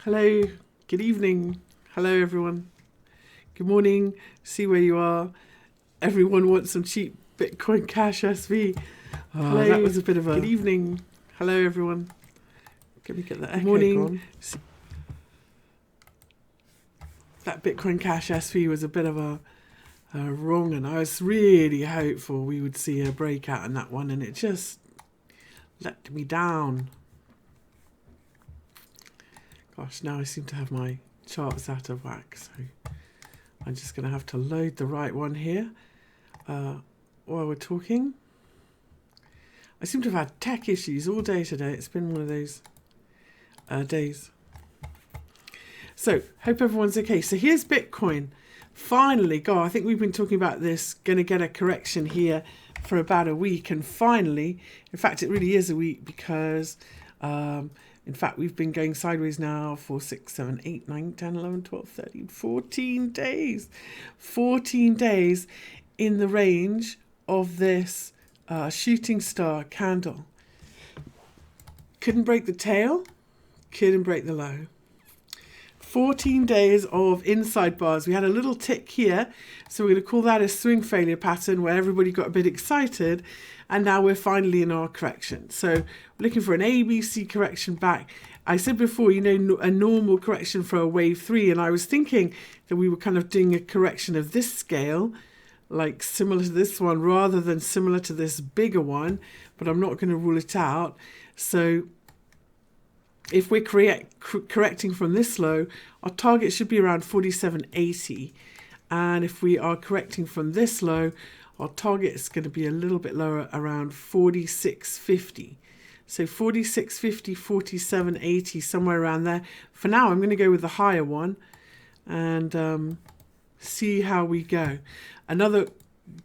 Hello, good evening. Hello, everyone. Good morning. See where you are. Everyone wants some cheap Bitcoin Cash SV. Hello, that was a bit of a... Good evening. Hello, everyone. Let me get that echo morning. That Bitcoin Cash SV was a bit of a wrong, and I was really hopeful we would see a breakout in that one, and it just let me down. Gosh, now I seem to have my charts out of whack, so I'm just going to have to load the right one here while we're talking. I seem to have had tech issues all day today. It's been one of those days. So, hope everyone's okay. So here's Bitcoin. Finally, God, I think we've been talking about this, going to get a correction here for about a week. And finally, in fact, it really is a week because... in fact, we've been going sideways now for 6, 7, 8, 9, 10, 11, 12, 13, 14 days. 14 days in the range of this shooting star candle. Couldn't break the tail, couldn't break the low. 14 days of inside bars. We had a little tick here, so we're going to call that a swing failure pattern where everybody got a bit excited, and now we're finally in our correction. So we're looking for an ABC correction back. I said before, you know, a normal correction for a wave 3, and I was thinking that we were kind of doing a correction of this scale, like similar to this one, rather than similar to this bigger one, but I'm not going to rule it out. So if we're correcting from this low, our target should be around 47.80. And if we are correcting from this low, our target is going to be a little bit lower, around 46.50. So 46.50, 47.80, somewhere around there. For now, I'm going to go with the higher one and see how we go. Another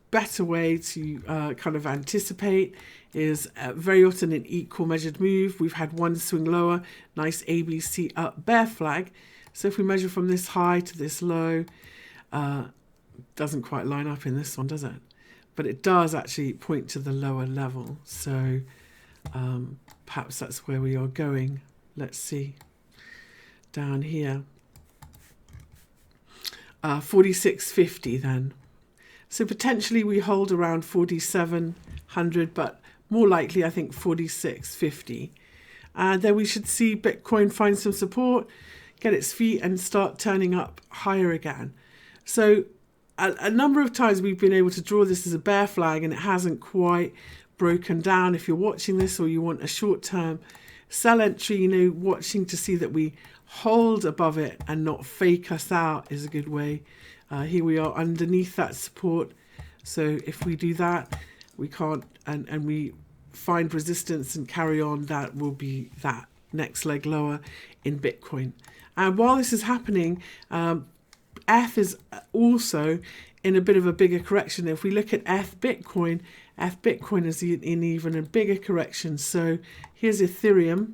better way to kind of anticipate is very often an equal measured move. We've had one swing lower, nice ABC up bear flag. So if we measure from this high to this low, doesn't quite line up in this one, does it? But it does actually point to the lower level. So perhaps that's where we are going. Let's see. Down here. 46.50 then. So potentially we hold around 4,700, but more likely I think 46.50. And then we should see Bitcoin find some support, get its feet and start turning up higher again. So a number of times we've been able to draw this as a bear flag and it hasn't quite broken down. If you're watching this or you want a short-term sell entry, you know, watching to see that we hold above it and not fake us out is a good way. Here we are underneath that support. So if we do that, we can't, and we find resistance and carry on, that will be that next leg lower in Bitcoin. And while this is happening, ETH is also in a bit of a bigger correction. If we look at ETH Bitcoin is in even a bigger correction. So here's Ethereum.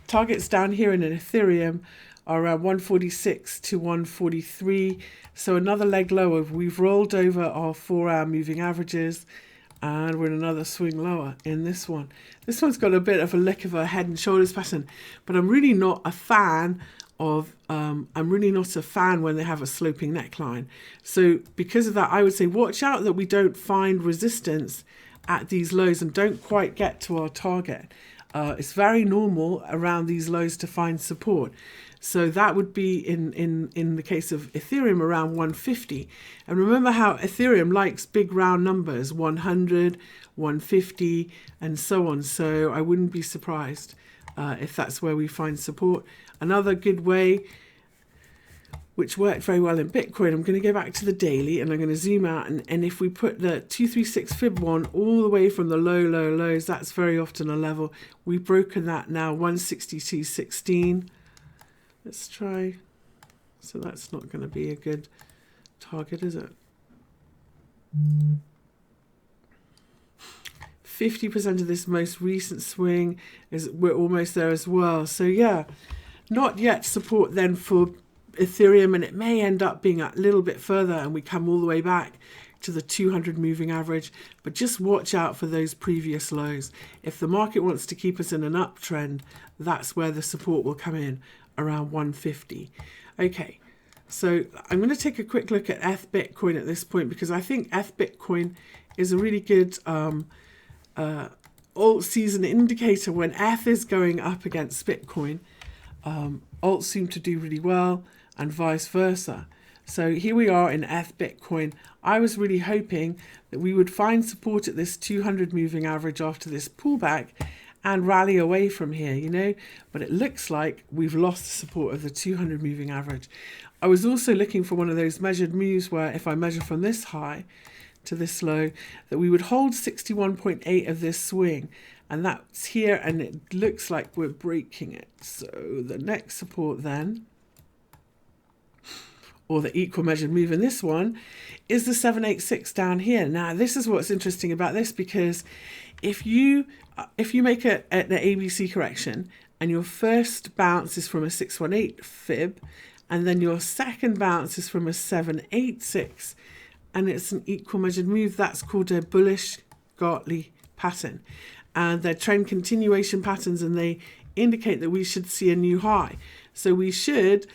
Targets down here in an Ethereum are around 146 to 143. So another leg lower. We've rolled over our 4-hour moving averages and we're in another swing lower in this one. This one's got a bit of a lick of a head and shoulders pattern, but I'm really not a fan of, when they have a sloping neckline. So because of that, I would say watch out that we don't find resistance at these lows and don't quite get to our target. It's very normal around these lows to find support. So that would be in the case of Ethereum around 150. And remember how Ethereum likes big round numbers, 100, 150, and so on. So I wouldn't be surprised if that's where we find support. Another good way, which worked very well in Bitcoin, I'm going to go back to the daily and I'm going to zoom out. And if we put the 236 fib one all the way from the lows, that's very often a level. We've broken that now, 162.16. Let's try. So that's not going to be a good target, is it? 50% of this most recent swing we're almost there as well. So yeah, not yet support then for Ethereum, and it may end up being a little bit further and we come all the way back to the 200 moving average, but just watch out for those previous lows. If the market wants to keep us in an uptrend, that's where the support will come in, around 150. Okay, so I'm going to take a quick look at ETHBTC at this point, because I think ETHBTC is a really good alt season indicator. When ETH is going up against Bitcoin, alts seem to do really well, and vice versa. So here we are in ETHBTC. I was really hoping that we would find support at this 200 moving average after this pullback and rally away from here, you know, but it looks like we've lost the support of the 200 moving average. I was also looking for one of those measured moves where if I measure from this high to this low, that we would hold 61.8 of this swing, and that's here, and it looks like we're breaking it. So the next support then, or the equal measured move in this one, is the 786 down here. Now this is what's interesting about this, because if you make an ABC correction and your first bounce is from a 618 fib, and then your second bounce is from a 786, and it's an equal measured move, that's called a bullish Gartley pattern. And they're trend continuation patterns, and they indicate that we should see a new high. So we should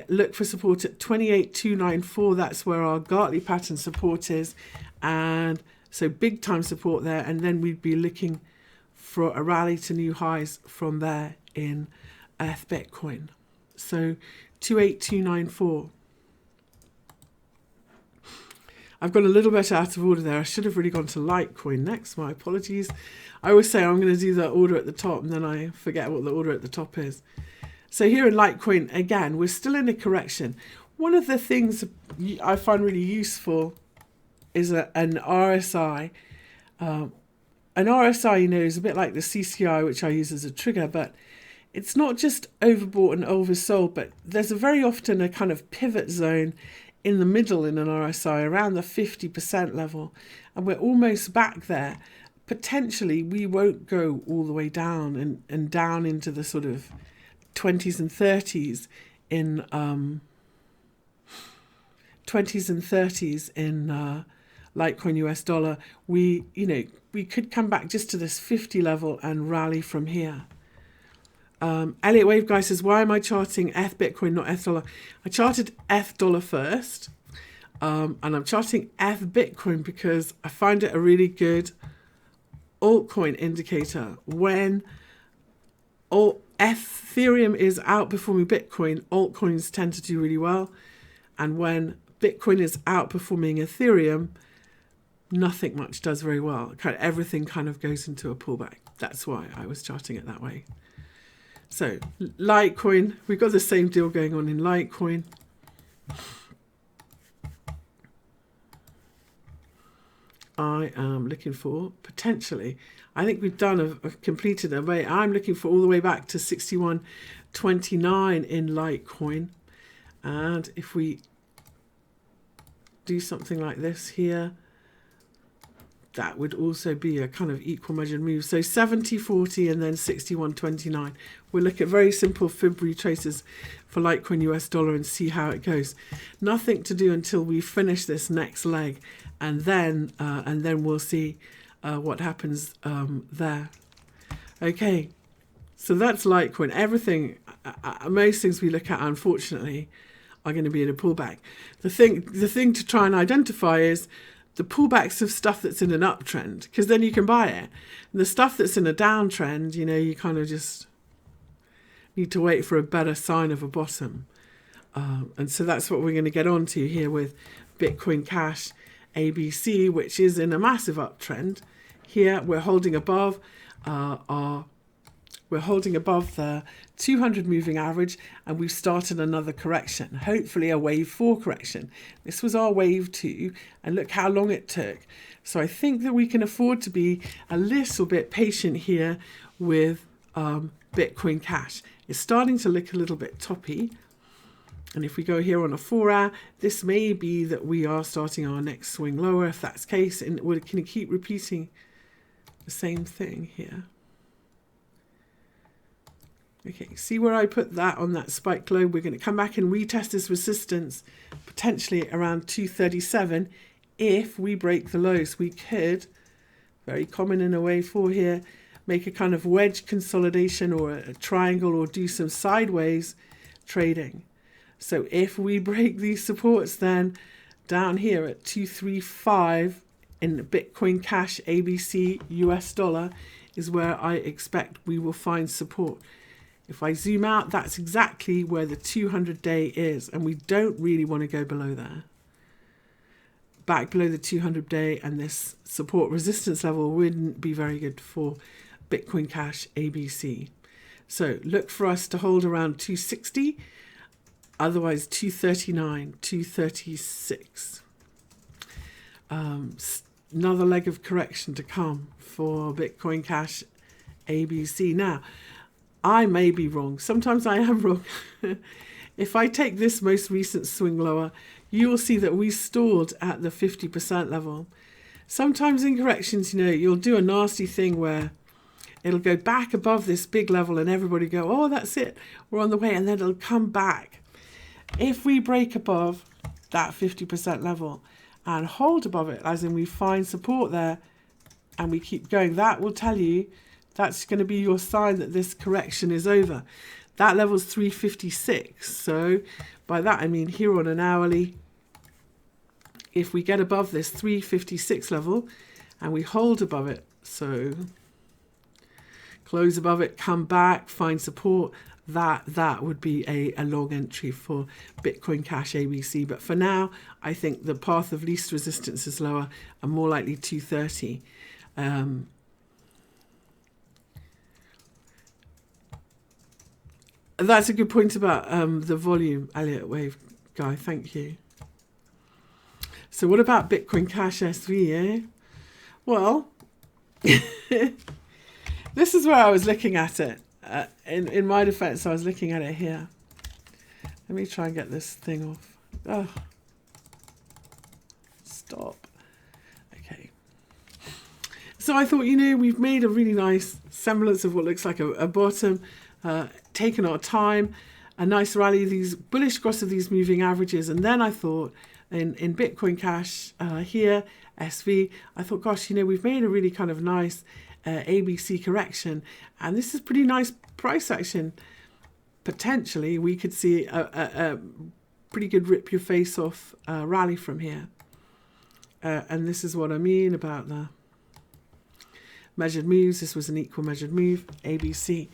look for support at 28,294. That's where our Gartley pattern support is. And so big time support there. And then we'd be looking for a rally to new highs from there in ETHBTC. So 28,294. I've got a little bit out of order there. I should have really gone to Litecoin next. My apologies. I always say I'm going to do the order at the top, and then I forget what the order at the top is. So here in Litecoin, again, we're still in a correction. One of the things I find really useful is an RSI. An RSI, you know, is a bit like the CCI, which I use as a trigger, but it's not just overbought and oversold, but there's very often a kind of pivot zone in the middle in an RSI around the 50% level, and we're almost back there. Potentially we won't go all the way down and down into the sort of 20s and 30s in Litecoin US dollar. We could come back just to this 50 level and rally from here. Elliot Wave Guy says, why am I charting ETHBTC, not ETH dollar? I charted ETH dollar first, and I'm charting ETHBTC because I find it a really good altcoin indicator. When Ethereum is outperforming Bitcoin, altcoins tend to do really well. And when Bitcoin is outperforming Ethereum, nothing much does very well. Everything kind of goes into a pullback. That's why I was charting it that way. So Litecoin, we've got the same deal going on in Litecoin. I am looking for potentially, I think we've done completed a way. I'm looking for all the way back to 61.29 in Litecoin. And if we do something like this here, that would also be a kind of equal measured move. So 70.40 and then 61.29. We'll look at very simple fib retraces for Litecoin US dollar and see how it goes. Nothing to do until we finish this next leg, and then we'll see what happens there. Okay, so that's Litecoin. Everything, most things we look at, unfortunately, are going to be in a pullback. The thing to try and identify is the pullbacks of stuff that's in an uptrend, because then you can buy it. And the stuff that's in a downtrend, you know, you kind of just need to wait for a better sign of a bottom. And so that's what we're going to get onto here with Bitcoin Cash ABC, which is in a massive uptrend. Here we're holding above the 200 moving average, and we've started another correction, hopefully a wave 4 correction. This was our wave 2, and look how long it took. So I think that we can afford to be a little bit patient here with Bitcoin Cash. It's starting to look a little bit toppy, and if we go here on a 4-hour, this may be that we are starting our next swing lower. If that's the case, and we're going to keep repeating the same thing here. Okay, see where I put that on that spike low? We're going to come back and retest this resistance, potentially around 237, if we break the lows, we could, very common in a wave 4 here, make a kind of wedge consolidation or a triangle or do some sideways trading. So if we break these supports, then down here at 235 in Bitcoin Cash ABC US dollar is where I expect we will find support. If I zoom out, that's exactly where the 200-day is, and we don't really want to go below there. Back below the 200-day, and this support resistance level wouldn't be very good for Bitcoin Cash ABC. So look for us to hold around 260, otherwise 239, 236. Another leg of correction to come for Bitcoin Cash ABC. Now, I may be wrong. Sometimes I am wrong. If I take this most recent swing lower, you will see that we stalled at the 50% level. Sometimes in corrections, you'll do a nasty thing where it'll go back above this big level and everybody go, oh, that's it, we're on the way, and then it'll come back. If we break above that 50% level and hold above it, as in we find support there and we keep going, that will tell you that's going to be your sign that this correction is over. That level's 356. So by that I mean here on an hourly, if we get above this 356 level and we hold above it, so close above it, come back, find support, that would be a long entry for Bitcoin Cash ABC. But for now, I think the path of least resistance is lower and more likely 230. That's a good point about the volume, Elliott Wave guy. Thank you. So what about Bitcoin Cash SV, eh? Well, this is where I was looking at it. In my defense, I was looking at it here. Let me try and get this thing off. Oh. Stop. Okay. So I thought, we've made a really nice semblance of what looks like a bottom, taken our time, a nice rally, these bullish cross of these moving averages. And then I thought in Bitcoin Cash here, SV, I thought, gosh, we've made a really kind of nice ABC correction, and this is pretty nice price action. Potentially we could see a pretty good rip your face off rally from here, and this is what I mean about the measured moves. This was an equal measured move, ABC.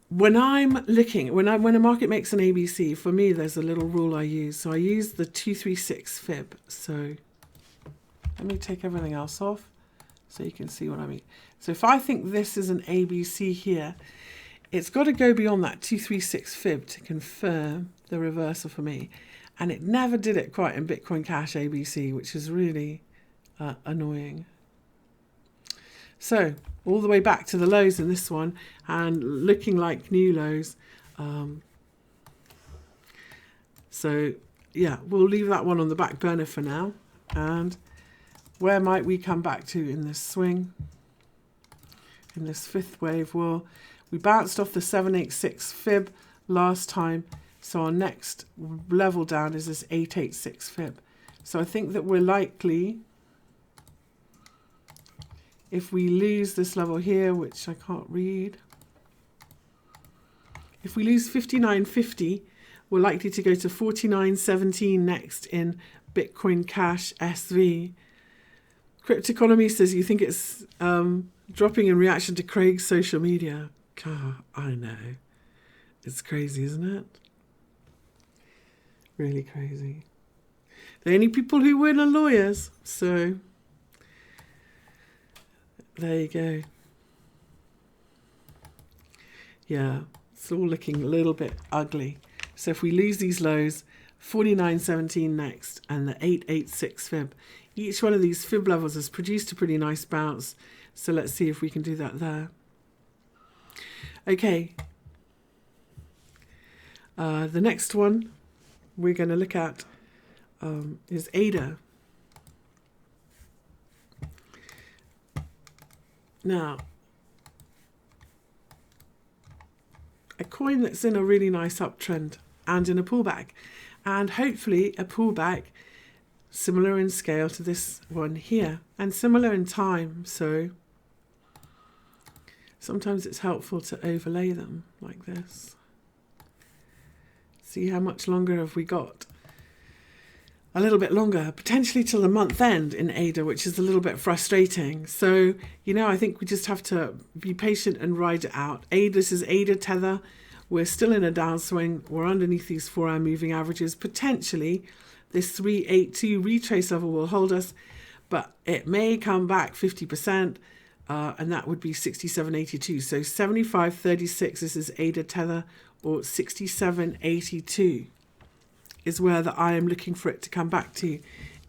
When I'm looking, when a market makes an ABC, for me there's a little rule I use. So I use the 236 fib. So let me take everything else off so you can see what I mean. So if I think this is an ABC here, it's got to go beyond that 236 fib to confirm the reversal for me. And it never did it quite in Bitcoin Cash ABC, which is really annoying. So all the way back to the lows in this one and looking like new lows. So yeah, we'll leave that one on the back burner for now. And where might we come back to in this swing, in this fifth wave? Well, we bounced off the 786 fib last time, so our next level down is this 886 fib. So I think that we're likely, if we lose this level here, which I can't read, if we lose 59.50, we're likely to go to 49.17 next in Bitcoin Cash SV. Cryptoconomy says you think it's dropping in reaction to Craig's social media. God, I know. It's crazy, isn't it? Really crazy. The only people who win are lawyers. So there you go. Yeah, it's all looking a little bit ugly. So if we lose these lows, 49.17 next and the 886 fib. Each one of these fib levels has produced a pretty nice bounce. So let's see if we can do that there. Okay. The next one we're going to look at is ADA. Now, a coin that's in a really nice uptrend and in a pullback. And hopefully a pullback similar in scale to this one here, and similar in time. So sometimes it's helpful to overlay them like this. See how much longer have we got? A little bit longer, potentially till the month end in ADA, which is a little bit frustrating. So, you know, I think we just have to be patient and ride it out. This is ADA tether. We're still in a downswing. We're underneath these 4-hour moving averages. Potentially, this 382 retrace level will hold us, but it may come back 50%, and that would be 67.82. So 75.36, this is ADA tether, or 67.82. is where I am looking for it to come back to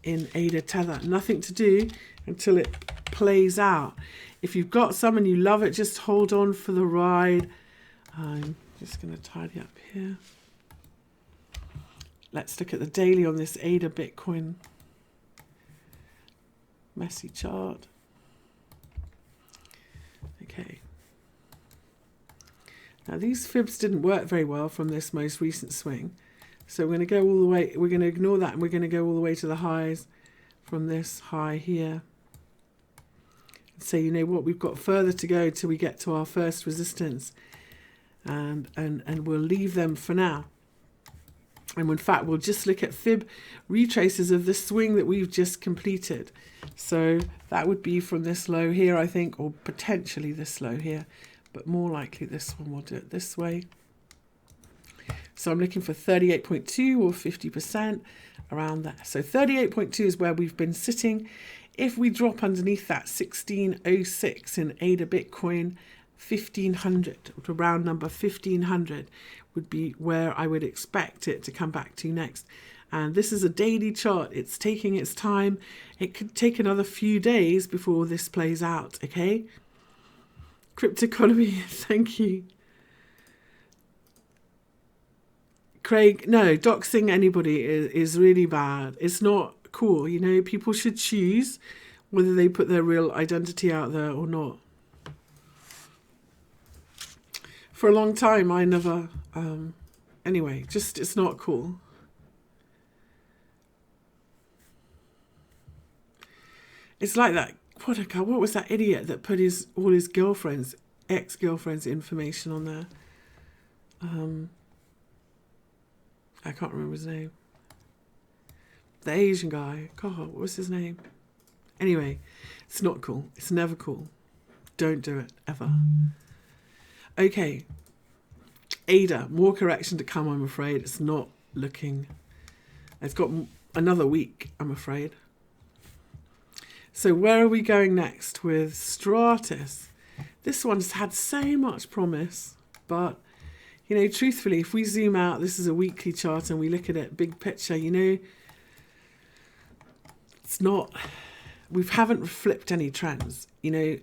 in ADA tether. Nothing to do until it plays out. If you've got some and you love it, just hold on for the ride. I'm just going to tidy up here. Let's look at the daily on this ADA Bitcoin messy chart. Okay. Now these fibs didn't work very well from this most recent swing. So we're going to go all the way, we're going to ignore that, and we're going to go all the way to the highs from this high here. So you know what, we've got further to go till we get to our first resistance, and we'll leave them for now. And in fact, we'll just look at fib retraces of the swing that we've just completed. So that would be from this low here, I think, or potentially this low here, but more likely this one. We'll do it this way. So I'm looking for 38.2 or 50% around there. So 38.2 is where we've been sitting. If we drop underneath that 1606 in ADA Bitcoin, 1500, to round number 1500 would be where I would expect it to come back to next. And this is a daily chart. It's taking its time. It could take another few days before this plays out, okay? Cryptoeconomy, thank you. Craig, no, doxing anybody is really bad. It's not cool. You know, people should choose whether they put their real identity out there or not. For a long time, I never, anyway, just, it's not cool. It's like that, what was that idiot that put all his girlfriends, ex-girlfriends' information on there? I can't remember his name. The Asian guy. God, what was his name? Anyway, it's not cool. It's never cool. Don't do it, ever. Okay. ADA, more correction to come, I'm afraid. It's not looking... It's got another week, I'm afraid. So where are we going next with Stratis? This one's had so much promise, but... You know, truthfully, if we zoom out, this is a weekly chart and we look at it, big picture, you know, it's not, we haven't flipped any trends. You know,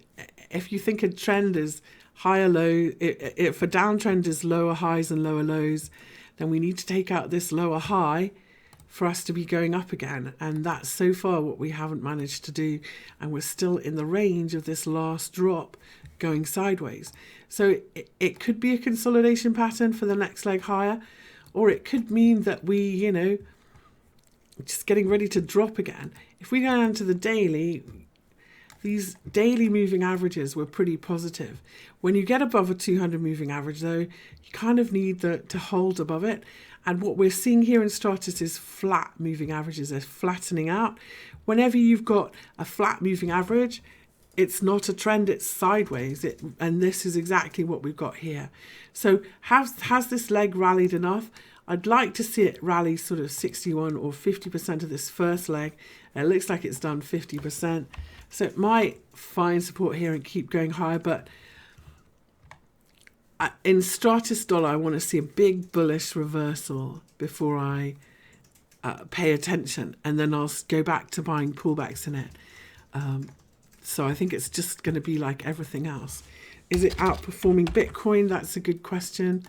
if you think a trend is higher low, if a downtrend is lower highs and lower lows, then we need to take out this lower high for us to be going up again. And that's so far what we haven't managed to do. And we're still in the range of this last drop going sideways. So it could be a consolidation pattern for the next leg higher, or it could mean that we, you know, just getting ready to drop again. If we go down to the daily, these daily moving averages were pretty positive. When you get above a 200 moving average, though, you kind of need to hold above it. And what we're seeing here in Stratis is flat moving averages. They're flattening out. Whenever you've got a flat moving average, it's not a trend, it's sideways. And this is exactly what we've got here. So has this leg rallied enough? I'd like to see it rally sort of 61 or 50% of this first leg. It looks like it's done 50%. So it might find support here and keep going higher. But in Stratis dollar, I want to see a big bullish reversal before I pay attention. And then I'll go back to buying pullbacks in it. So I think it's just going to be like everything else. Is it outperforming Bitcoin? That's a good question.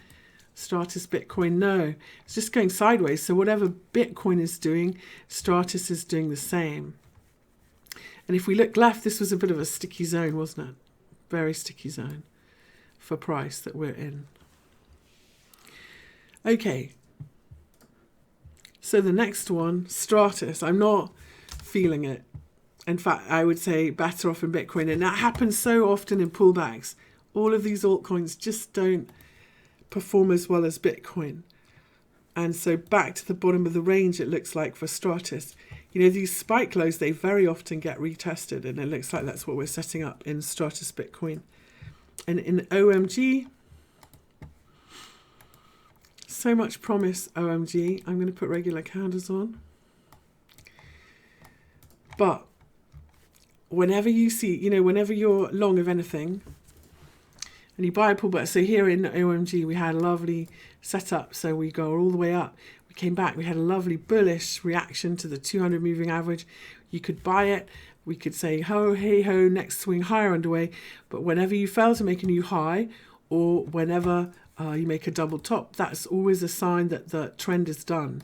Stratis Bitcoin, no. It's just going sideways. So whatever Bitcoin is doing, Stratis is doing the same. And if we look left, this was a bit of a sticky zone, wasn't it? Very sticky zone for price that we're in. Okay. So the next one, Stratis, I'm not feeling it. In fact, I would say better off in Bitcoin. And that happens so often in pullbacks. All of these altcoins just don't perform as well as Bitcoin. And so back to the bottom of the range, it looks like for Stratis. You know, these spike lows, they very often get retested. And it looks like that's what we're setting up in Stratis Bitcoin. And in OMG, so much promise, OMG. I'm going to put regular candles on. But whenever you see, you know, whenever you're long of anything and you buy a pullback, so here in OMG, we had a lovely setup. So we go all the way up. We came back. We had a lovely bullish reaction to the 200 moving average. You could buy it. We could say, ho, hey, ho, next swing higher underway. But whenever you fail to make a new high, or whenever you make a double top, that's always a sign that the trend is done.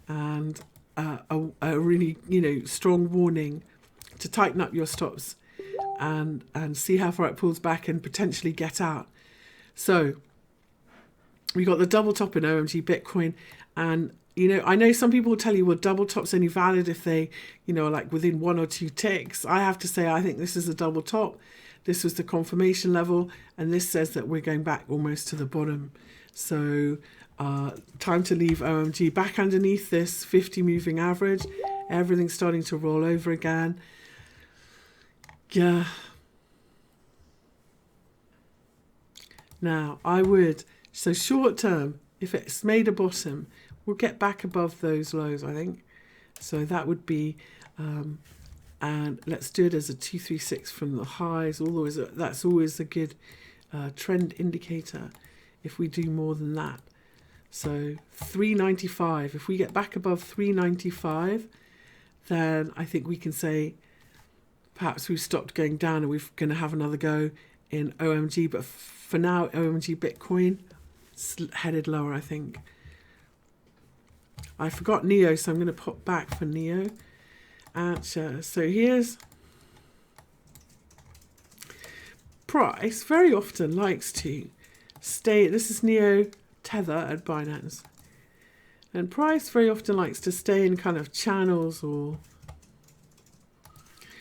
And a really, you know, strong warning to tighten up your stops and see how far it pulls back and potentially get out. So we got the double top in OMG Bitcoin. And, you know, I know some people will tell you, well, double top's only valid if they, you know, like within 1 or 2 ticks. I have to say, I think this is a double top. This was the confirmation level, and this says that we're going back almost to the bottom. So time to leave OMG back underneath this 50 moving average. Everything's starting to roll over again. Yeah. Now, I would, so short term, if it's made a bottom, we'll get back above those lows, I think. So that would be... and let's do it as a 236 from the highs. That's always a good trend indicator if we do more than that. So 395. If we get back above 395, then I think we can say perhaps we've stopped going down and we're going to have another go in OMG. But for now, OMG Bitcoin, it's headed lower, I think. I forgot Neo, so I'm going to pop back for Neo. So here's price very often likes to stay. This is Neo Tether at Binance. And price very often likes to stay in kind of channels or...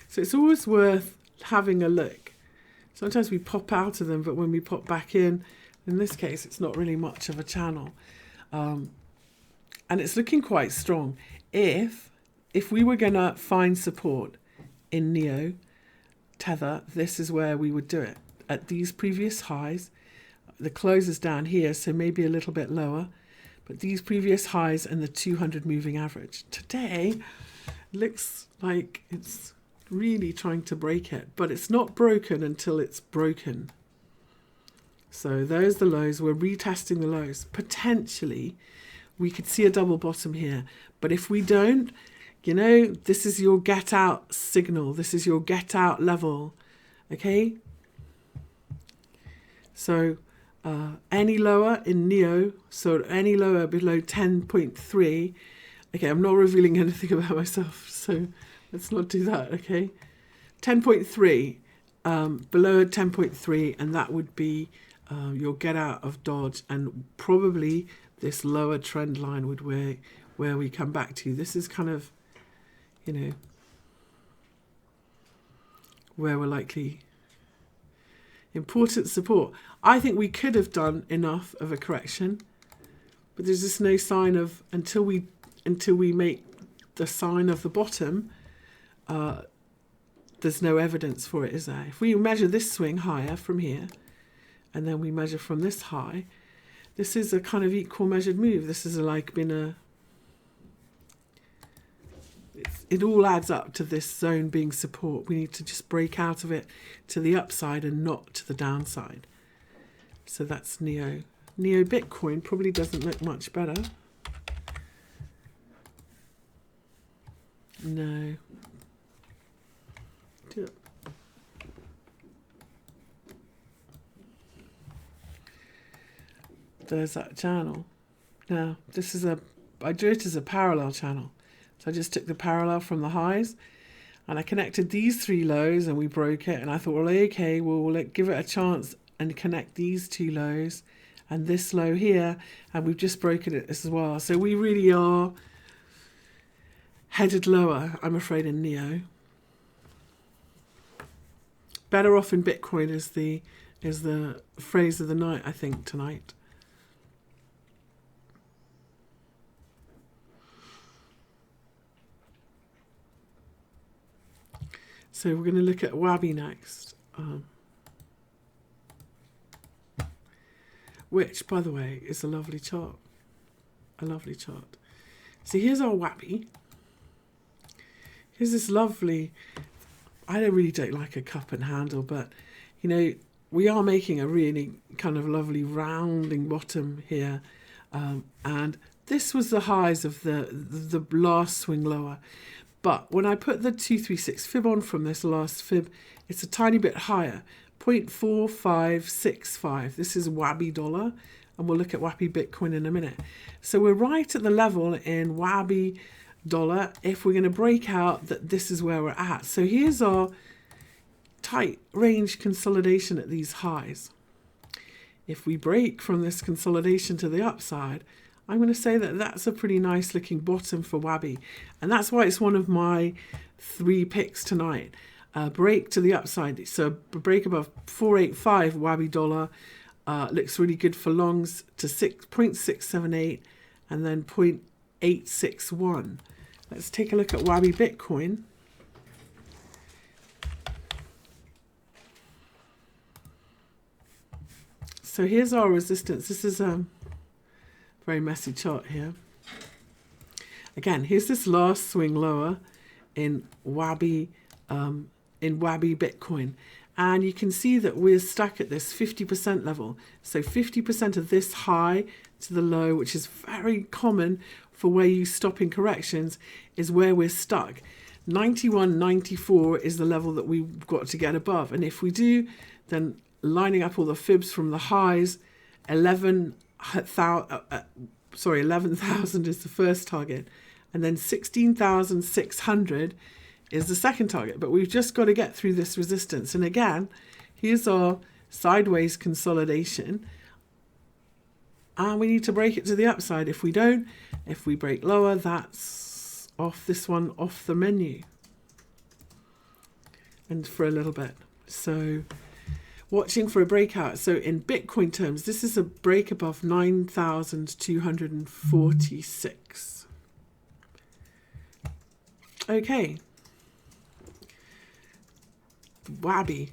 So it's always worth having a look. Sometimes we pop out of them, but when we pop back in this case, it's not really much of a channel. And it's looking quite strong. If we were going to find support in Neo Tether, this is where we would do it. At these previous highs, the close is down here, so maybe a little bit lower. But these previous highs and the 200 moving average. Today, looks like it's really trying to break it. But it's not broken until it's broken. So there's the lows. We're retesting the lows. Potentially, we could see a double bottom here. But if we don't... You know, this is your get out signal. This is your get out level. Okay? So any lower in Neo, so any lower below 10.3. Okay, I'm not revealing anything about myself, so let's not do that, okay? 10.3, below 10.3, and that would be your get out of Doge, and probably this lower trend line would where we come back to. This is kind of, you know, where we're likely important support. I think we could have done enough of a correction, but there's just no sign of, until we make the sign of the bottom, there's no evidence for it, is there? If we measure this swing higher from here, and then we measure from this high, this is a kind of equal measured move. This is it all adds up to this zone being support. We need to just break out of it to the upside and not to the downside. So that's Neo. Neo Bitcoin probably doesn't look much better. No. There's that channel. Now, I drew it as a parallel channel. So I just took the parallel from the highs and I connected these three lows and we broke it. And I thought, well, okay, we'll give it a chance and connect these two lows and this low here. And we've just broken it as well. So we really are headed lower, I'm afraid, in Neo. Better off in Bitcoin is the phrase of the night, I think, tonight. So we're going to look at Wabi next. Which, by the way, is a lovely chart. A lovely chart. So here's our Wabi. Here's this lovely, I really don't like a cup and handle, but, you know, we are making a really kind of lovely rounding bottom here. And this was the highs of the last swing lower. But when I put the 236 fib on from this last fib, it's a tiny bit higher. 0.4565. This is Wabi dollar, and we'll look at Wabi Bitcoin in a minute. So we're right at the level in Wabi dollar if we're going to break out that this is where we're at. So here's our tight range consolidation at these highs. If we break from this consolidation to the upside, I'm going to say that that's a pretty nice looking bottom for Wabi, and that's why it's one of my 3 picks tonight. Break to the upside, so break above 485 Wabi dollar looks really good for longs to 0.678 and then 0.861. Let's take a look at Wabi Bitcoin. So here's our resistance. This is a very messy chart here. Again, here's this last swing lower in Wabi Bitcoin, and you can see that we're stuck at this 50% level. So 50% of this high to the low, which is very common for where you stop in corrections, is where we're stuck. 91.94 is the level that we've got to get above, and if we do, then lining up all the fibs from the highs, 11,000 is the first target, and then 16,600 is the second target. But we've just got to get through this resistance. And again, here's our sideways consolidation, and we need to break it to the upside. If we don't, if we break lower, that's off the menu and for a little bit. So watching for a breakout. So in Bitcoin terms, this is a break above 9,246. Okay. Wabi.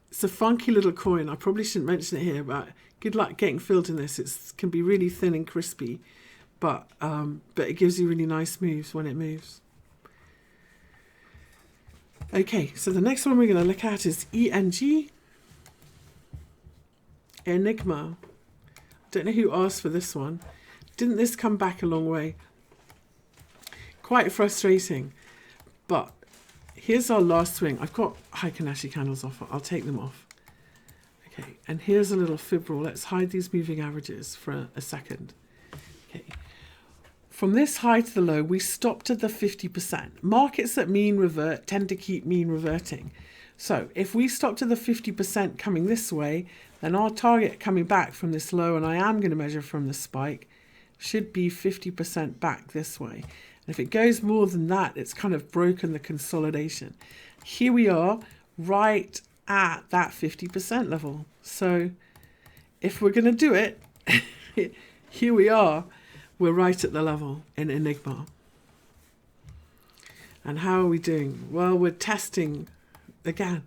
It's a funky little coin. I probably shouldn't mention it here, but good luck getting filled in this. It can be really thin and crispy, but it gives you really nice moves when it moves. Okay, so the next one we're going to look at is ENG. Enigma. Don't know who asked for this one. Didn't this come back a long way? Quite frustrating, but here's our last swing. I've got Heikin-Ashi candles off. I'll take them off. Okay, and here's a little fib rule. Let's hide these moving averages for a second. Okay, from this high to the low, we stopped at the 50%. Markets that mean revert tend to keep mean reverting. So if we stop to the 50% coming this way, then our target coming back from this low, and I am going to measure from the spike, should be 50% back this way. And if it goes more than that, it's kind of broken the consolidation. Here we are right at that 50% level. So if we're going to do it, here we are. We're right at the level in Enigma. And how are we doing? Well, we're testing again.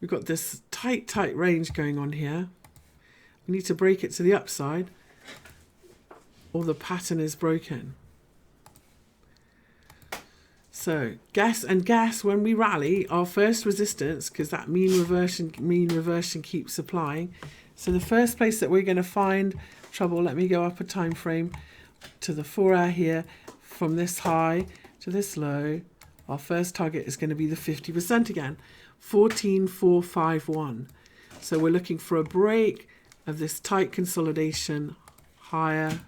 We've got this tight range going on here. We need to break it to the upside, or the pattern is broken. So guess when we rally, our first resistance, because that mean reversion keeps applying. So the first place that we're going to find trouble, let me go up a time frame to the 4 hour here, from this high to this low, our first target is going to be the 50% again, 14,451. So we're looking for a break of this tight consolidation higher,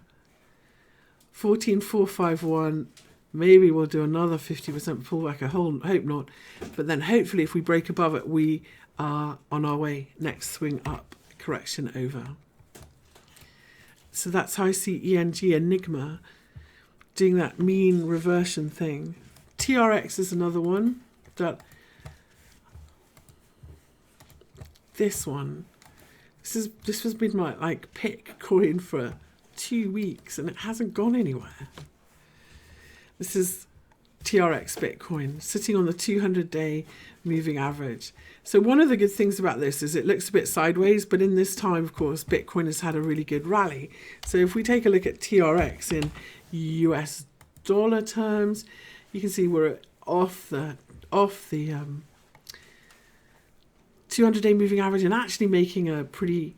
14,451. Maybe we'll do another 50% pullback. I hope not. But then hopefully if we break above it, we are on our way. Next swing up, correction over. So that's how I see ENG Enigma doing that mean reversion thing. TRX is another one that this has been my like pick coin for 2 weeks and it hasn't gone anywhere. This is TRX Bitcoin sitting on the 200-day moving average. So one of the good things about this is it looks a bit sideways, but in this time, of course, Bitcoin has had a really good rally. So if we take a look at TRX in US dollar terms, you can see we're off the 200-day moving average and actually making a pretty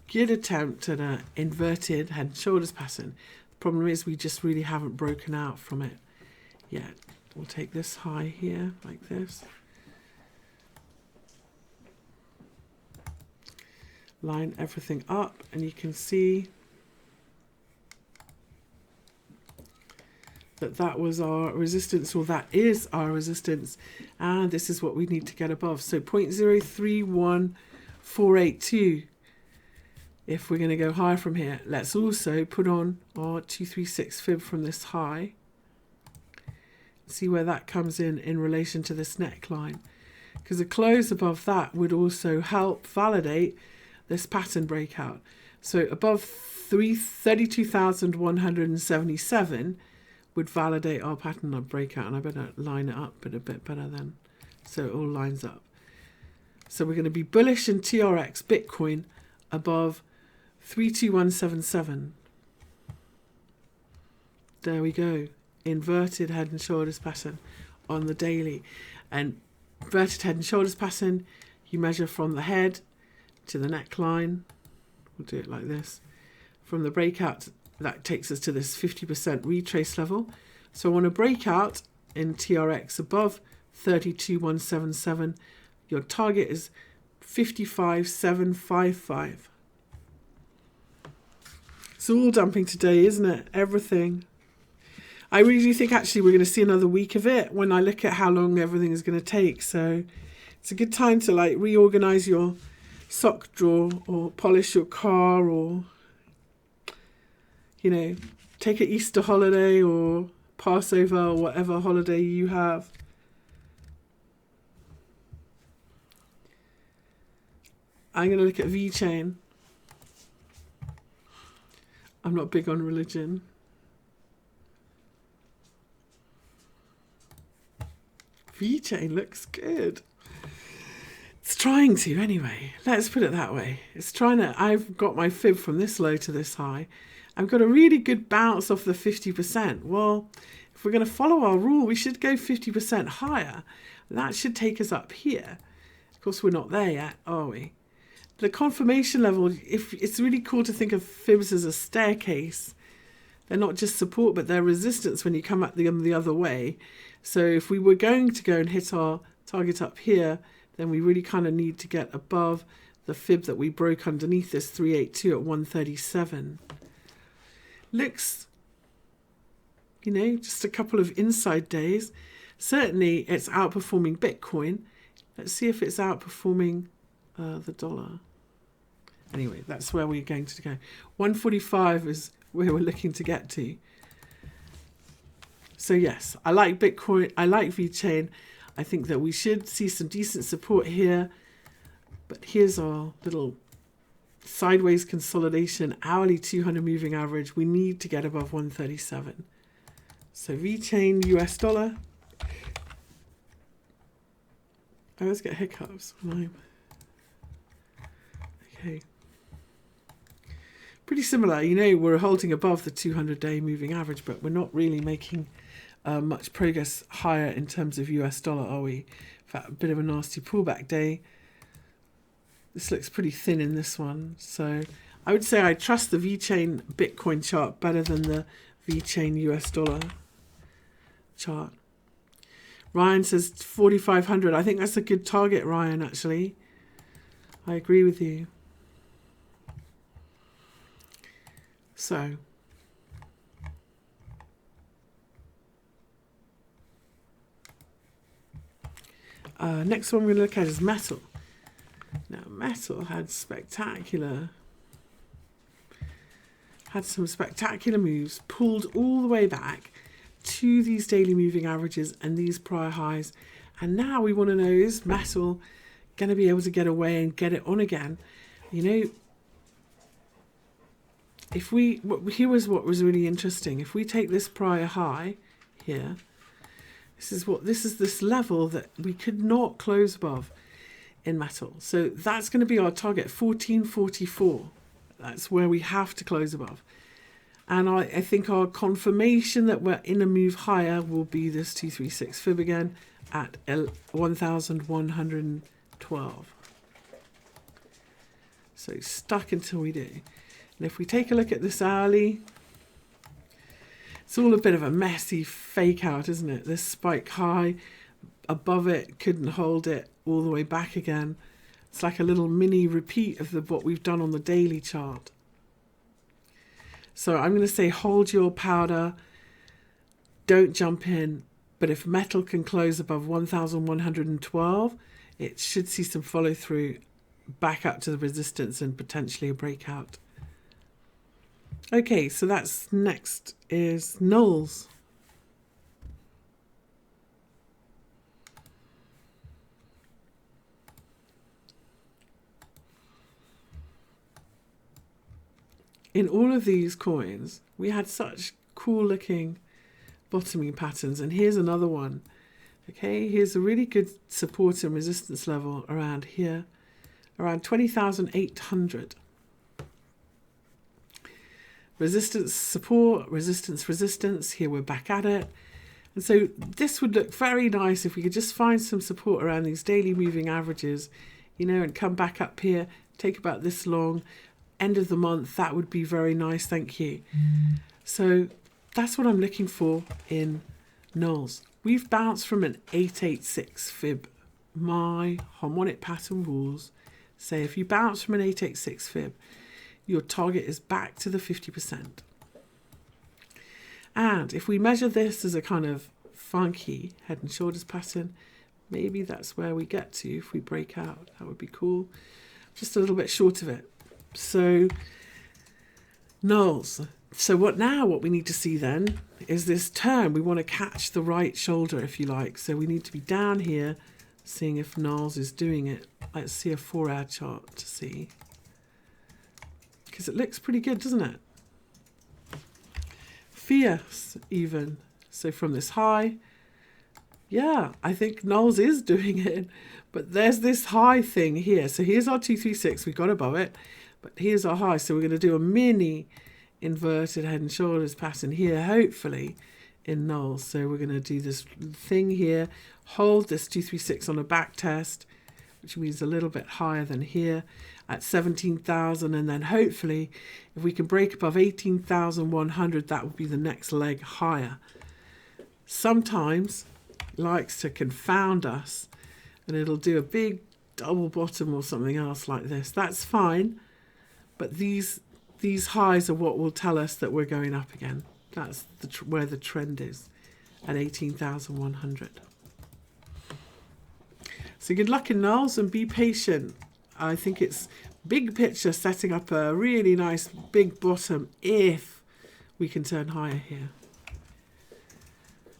good attempt at an inverted head and shoulders pattern. The problem is we just really haven't broken out from it yet. We'll take this high here like this. Line everything up and you can see that was our resistance, or that is our resistance, and this is what we need to get above. So 0.031482 if we're going to go higher from here. Let's also put on our 236 fib from this high. See where that comes in relation to this neckline, because a close above that would also help validate this pattern breakout. So above 32,177 would validate our pattern of breakout, and I better line it up a bit better then so it all lines up. So we're going to be bullish in TRX Bitcoin above 32177. There we go. Inverted head and shoulders pattern on the daily. And inverted head and shoulders pattern, you measure from the head to the neckline. We'll do it like this. From the breakout, that takes us to this 50% retrace level. So I want to break out in TRX above 32177. Your target is 55755. It's all dumping today, isn't it? Everything. I really do think actually we're going to see another week of it when I look at how long everything is going to take. So it's a good time to like reorganize your sock drawer or polish your car, or you know, take an Easter holiday or Passover or whatever holiday you have. I'm going to look at VeChain. I'm not big on religion. VeChain looks good. It's trying to anyway. Let's put it that way. It's trying to. I've got my fib from this low to this high. I've got a really good bounce off the 50%. Well, if we're going to follow our rule, we should go 50% higher. That should take us up here. Of course, we're not there yet, are we? The confirmation level, if it's really cool to think of fibs as a staircase. They're not just support, but they're resistance when you come at them the other way. So if we were going to go and hit our target up here, then we really kind of need to get above the fib that we broke underneath this 382 at 137. Looks, you know, just a couple of inside days. Certainly it's outperforming Bitcoin. Let's see if it's outperforming the dollar. Anyway, that's where we're going to go. 145 is where we're looking to get to. So yes, I like Bitcoin. I like VeChain. I think that we should see some decent support here. But here's our little sideways consolidation, hourly 200 moving average. We need to get above 137. So VeChain US dollar. I always get hiccups when I'm okay. Pretty similar, you know, we're holding above the 200-day moving average, but we're not really making much progress higher in terms of US dollar, are we? In fact, a bit of a nasty pullback day. This looks pretty thin in this one. So I would say I trust the VeChain Bitcoin chart better than the VeChain US dollar chart. Ryan says 4,500. I think that's a good target, Ryan, actually. I agree with you. So next one we're going to look at is metal. Now, metal had some spectacular moves, pulled all the way back to these daily moving averages and these prior highs. And now we want to know, is metal going to be able to get away and get it on again? You know, if we, here was what was really interesting. If we take this prior high here, this is this level that we could not close above in metal. So that's going to be our target, 1444. That's where we have to close above. And I think our confirmation that we're in a move higher will be this 236 fib again at 1112. So stuck until we do. And if we take a look at this hourly, it's all a bit of a messy fake out, isn't it? This spike high above it, couldn't hold it, all the way back again. It's like a little mini repeat of what we've done on the daily chart. So I'm going to say hold your powder, don't jump in. But if metal can close above 1112, it should see some follow through back up to the resistance and potentially a breakout. Okay, so that's next is NULS. In all of these coins, we had such cool looking bottoming patterns, and here's another one. Okay, here's a really good support and resistance level around here, around 20,800. Resistance, support, resistance, resistance. Here we're back at it. And so this would look very nice if we could just find some support around these daily moving averages, you know, and come back up here, take about this long, end of the month. That would be very nice. Thank you. So that's what I'm looking for in NULS. We've bounced from an 886 fib. My harmonic pattern rules say if you bounce from an 886 fib, your target is back to the 50%. And if we measure this as a kind of funky head and shoulders pattern, maybe that's where we get to if we break out. That would be cool. Just a little bit short of it. So NULS. So what we need to see then is this turn. We want to catch the right shoulder, if you like. So we need to be down here, seeing if NULS is doing it. Let's see a 4-hour chart to see. Because it looks pretty good, doesn't it? Fierce, even. So from this high, yeah, I think NULS is doing it. But there's this high thing here. So here's our 236. We got above it. But here's our high. So we're going to do a mini inverted head and shoulders pattern here, hopefully in NULS. So we're going to do this thing here, hold this 236 on a back test, which means a little bit higher than here at 17,000, and then hopefully if we can break above 18,100, that would be the next leg higher. Sometimes it likes to confound us and it'll do a big double bottom or something else like this. That's fine, but these highs are what will tell us that we're going up again. That's where the trend is, at 18,100. So good luck in NULS and be patient. I think it's big picture setting up a really nice big bottom if we can turn higher here.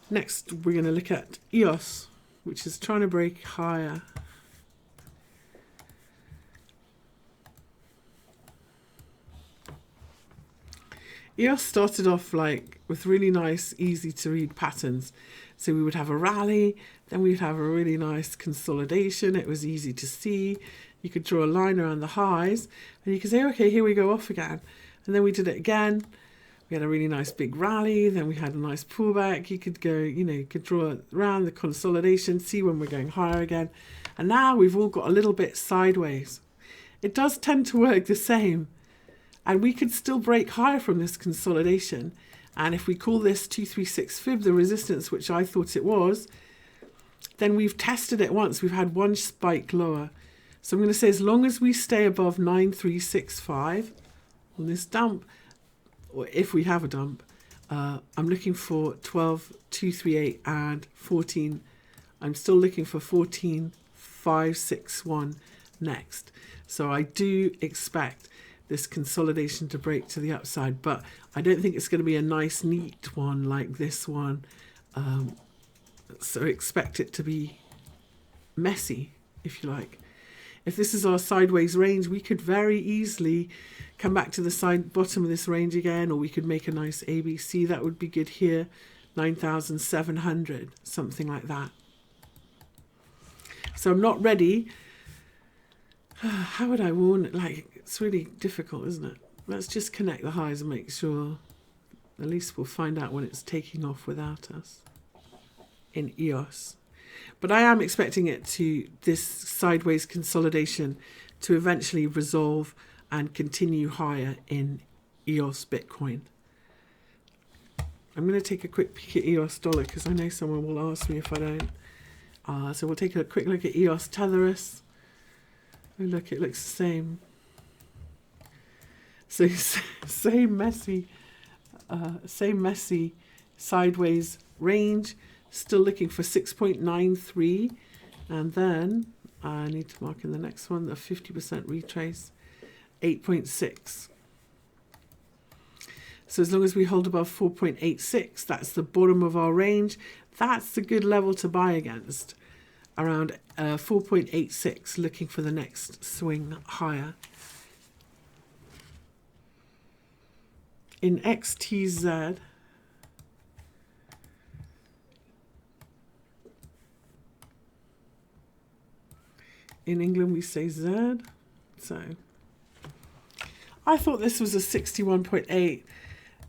Next, we're going to look at EOS, which is trying to break higher. EOS started off like with really nice, easy to read patterns. So we would have a rally, then we'd have a really nice consolidation. It was easy to see. You could draw a line around the highs and you could say, okay, here we go off again. And then we did it again. We had a really nice big rally. Then we had a nice pullback. You could go, you could draw around the consolidation, see when we're going higher again. And now we've all got a little bit sideways. It does tend to work the same. And we could still break higher from this consolidation. And if we call this 236 fib the resistance, which I thought it was, then we've tested it once. We've had one spike lower. So I'm going to say as long as we stay above 9365 on this dump, or if we have a dump, I'm looking for 12,238 and 14. I'm still looking for 14,561 next. So I do expect this consolidation to break to the upside, but I don't think it's going to be a nice neat one like this one. So expect it to be messy, if you like. If this is our sideways range, we could very easily come back to the bottom of this range again, or we could make a nice ABC. That would be good here, 9,700, something like that. So I'm not ready. How would I warn it? Like, it's really difficult, isn't it? Let's just connect the highs and make sure at least we'll find out when it's taking off without us in EOS. But I am expecting it to, this sideways consolidation, to eventually resolve and continue higher in EOS Bitcoin. I'm going to take a quick peek at EOS dollar because I know someone will ask me if I don't. So we'll take a quick look at EOS Tezos. Oh look, it looks the same. So same messy sideways range. Still looking for 6.93, and then I need to mark in the next one, the 50% retrace, 8.6. So as long as we hold above 4.86, that's the bottom of our range. That's a good level to buy against, around 4.86, looking for the next swing higher. In XTZ, in England we say Z. So I thought this was a 61.8,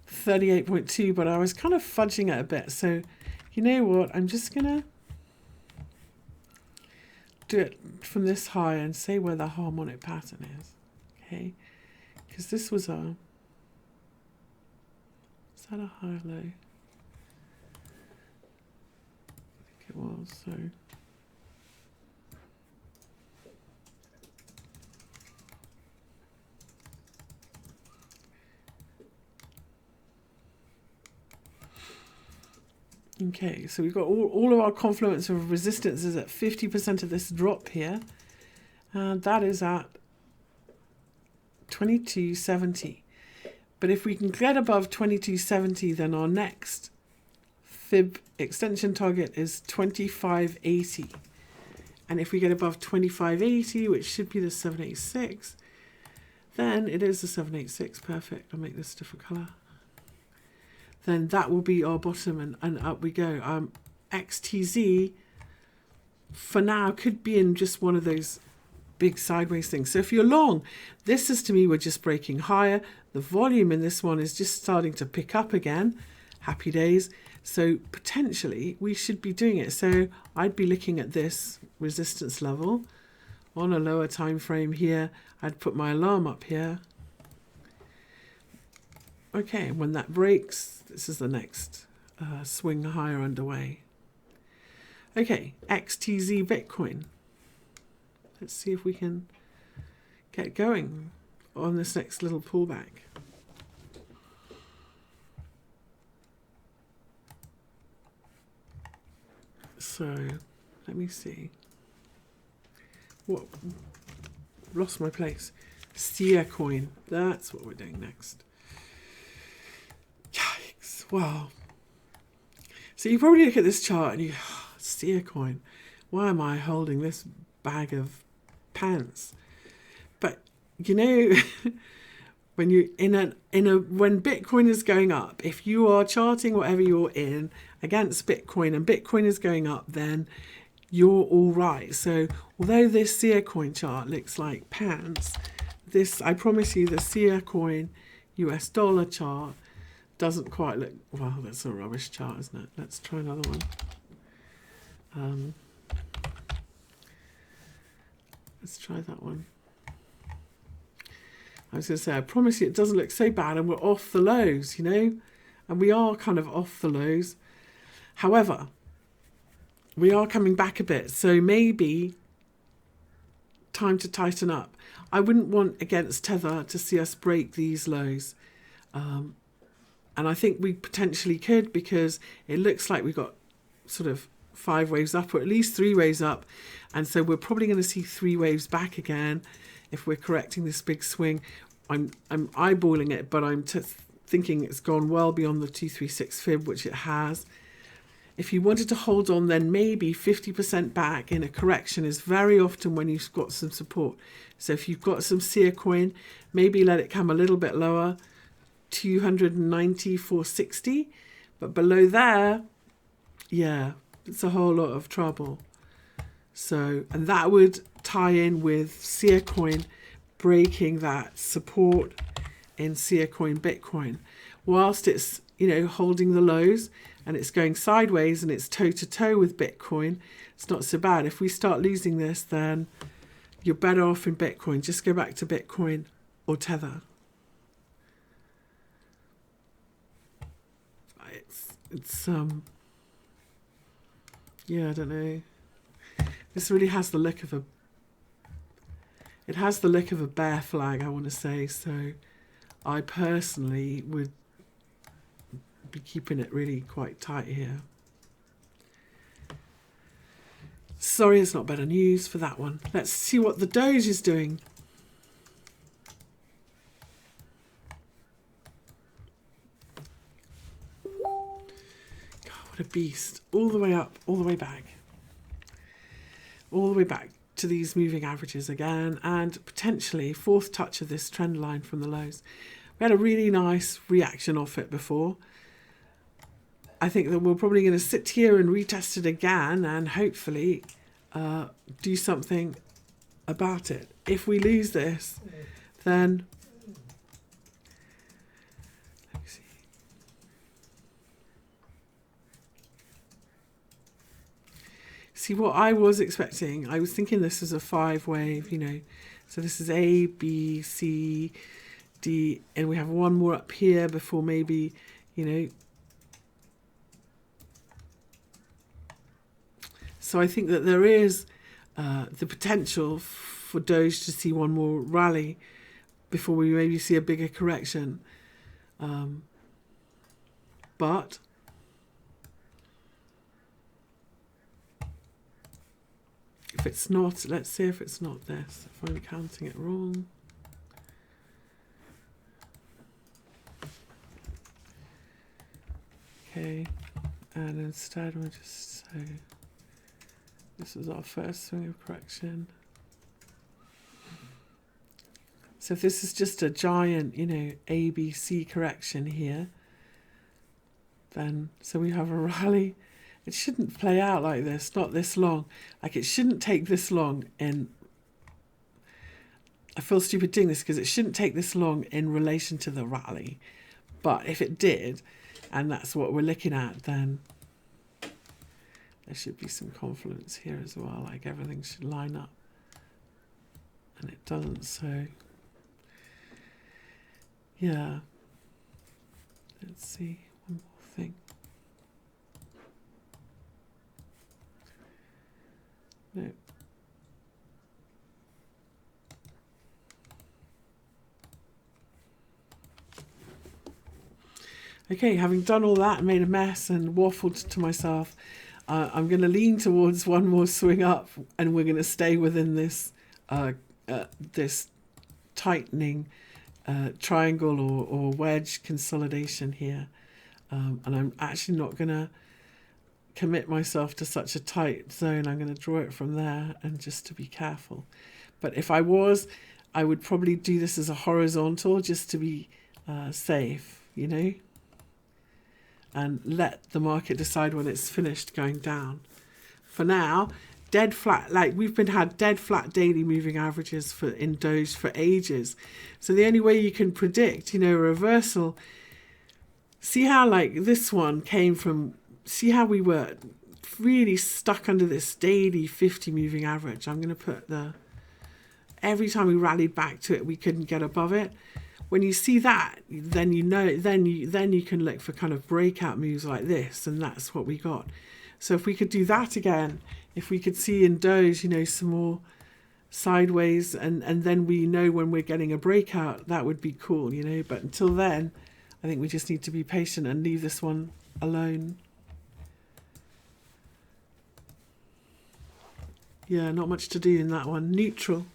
38.2, but I was kind of fudging it a bit. So you know what? I'm just going to do it from this high and say where the harmonic pattern is. Okay. Because this was a... Is that a high low? I think it was. So... Okay, so we've got all of our confluence of resistances at 50% of this drop here. And that is at 2270. But if we can get above 2270, then our next fib extension target is 2580. And if we get above 2580, which should be the 786, then it is the 786. Perfect. I'll make this a different color. Then that will be our bottom, and up we go. XTZ, for now, could be in just one of those big sideways things. So if you're long, this is, to me, we're just breaking higher. The volume in this one is just starting to pick up again. Happy days. So potentially, we should be doing it. So I'd be looking at this resistance level on a lower time frame here. I'd put my alarm up here. Okay, when that breaks, this is the next swing higher underway. Okay, XTZ Bitcoin. Let's see if we can get going on this next little pullback. So, let me see. What? Lost my place. Siacoin. That's what we're doing next. Yikes. Wow. So you probably look at this chart and you, Siacoin, why am I holding this bag of pants? But you know, when you when Bitcoin is going up, if you are charting whatever you're in against Bitcoin and Bitcoin is going up, then you're all right. So although this Siacoin chart looks like pants, this, I promise you, the Siacoin US dollar chart doesn't quite look, well, that's a rubbish chart, isn't it? Let's try another one. Let's try that one. I was going to say, I promise you it doesn't look so bad, and we're off the lows, you know? And we are kind of off the lows. However, we are coming back a bit, so maybe time to tighten up. I wouldn't want against Tether to see us break these lows. And I think we potentially could, because it looks like we've got sort of 5 waves up, or at least 3 waves up. And so we're probably going to see 3 waves back again if we're correcting this big swing. I'm eyeballing it, but I'm thinking it's gone well beyond the 236 fib, which it has. If you wanted to hold on, then maybe 50% back in a correction is very often when you've got some support. So if you've got some Siacoin, maybe let it come a little bit lower, 290, 460. But below there, yeah, it's a whole lot of trouble. So, and that would tie in with Siacoin breaking that support in Siacoin Bitcoin. Whilst it's, you know, holding the lows and it's going sideways and it's toe to toe with Bitcoin, it's not so bad. If we start losing this, then you're better off in Bitcoin. Just go back to Bitcoin or Tether. It's yeah, I don't know. This really has the look of a, it has the look of a bear flag, I want to say. So I personally would be keeping it really quite tight here. Sorry, it's not better news for that one. Let's see what the Doge is doing. God, what a beast. All the way up, all the way back. All the way back to these moving averages again, and potentially fourth touch of this trend line from the lows. We had a really nice reaction off it before. I think that we're probably going to sit here and retest it again and hopefully do something about it. If we lose this, then let me see. See what I was expecting. I was thinking this is a 5 wave, you know. So this is A, B, C, D, and we have one more up here before maybe, you know. So I think that there is the potential for Doge to see one more rally before we maybe see a bigger correction. But if it's not, let's see if it's not this, if I'm counting it wrong. Okay, and instead we'll just say this is our first swing of correction. So if this is just a giant, you know, ABC correction here, then so we have a rally. It shouldn't play out like this, not this long. Like it shouldn't take this long in, I feel stupid doing this because it shouldn't take this long in relation to the rally. But if it did, and that's what we're looking at, then there should be some confluence here as well, like everything should line up. And it doesn't, so yeah. Let's see, one more thing. No. Okay, having done all that and made a mess and waffled to myself, I'm going to lean towards one more swing up, and we're going to stay within this this tightening triangle or wedge consolidation here. And I'm actually not going to commit myself to such a tight zone. I'm going to draw it from there and just to be careful. But if I was, I would probably do this as a horizontal just to be safe, you know, and let the market decide when it's finished going down. For now, dead flat, like we've had dead flat daily moving averages in Doge for ages. So the only way you can predict, you know, a reversal, see how like this one came from, see how we were really stuck under this daily 50 moving average. I'm going to put every time we rallied back to it, we couldn't get above it. When you see that, then you know, then you can look for kind of breakout moves like this, and that's what we got. So if we could do that again, if we could see in Doge, you know, some more sideways, and then we know when we're getting a breakout, that would be cool, you know. But until then, I think we just need to be patient and leave this one alone. Yeah, not much to do in that one. Neutral.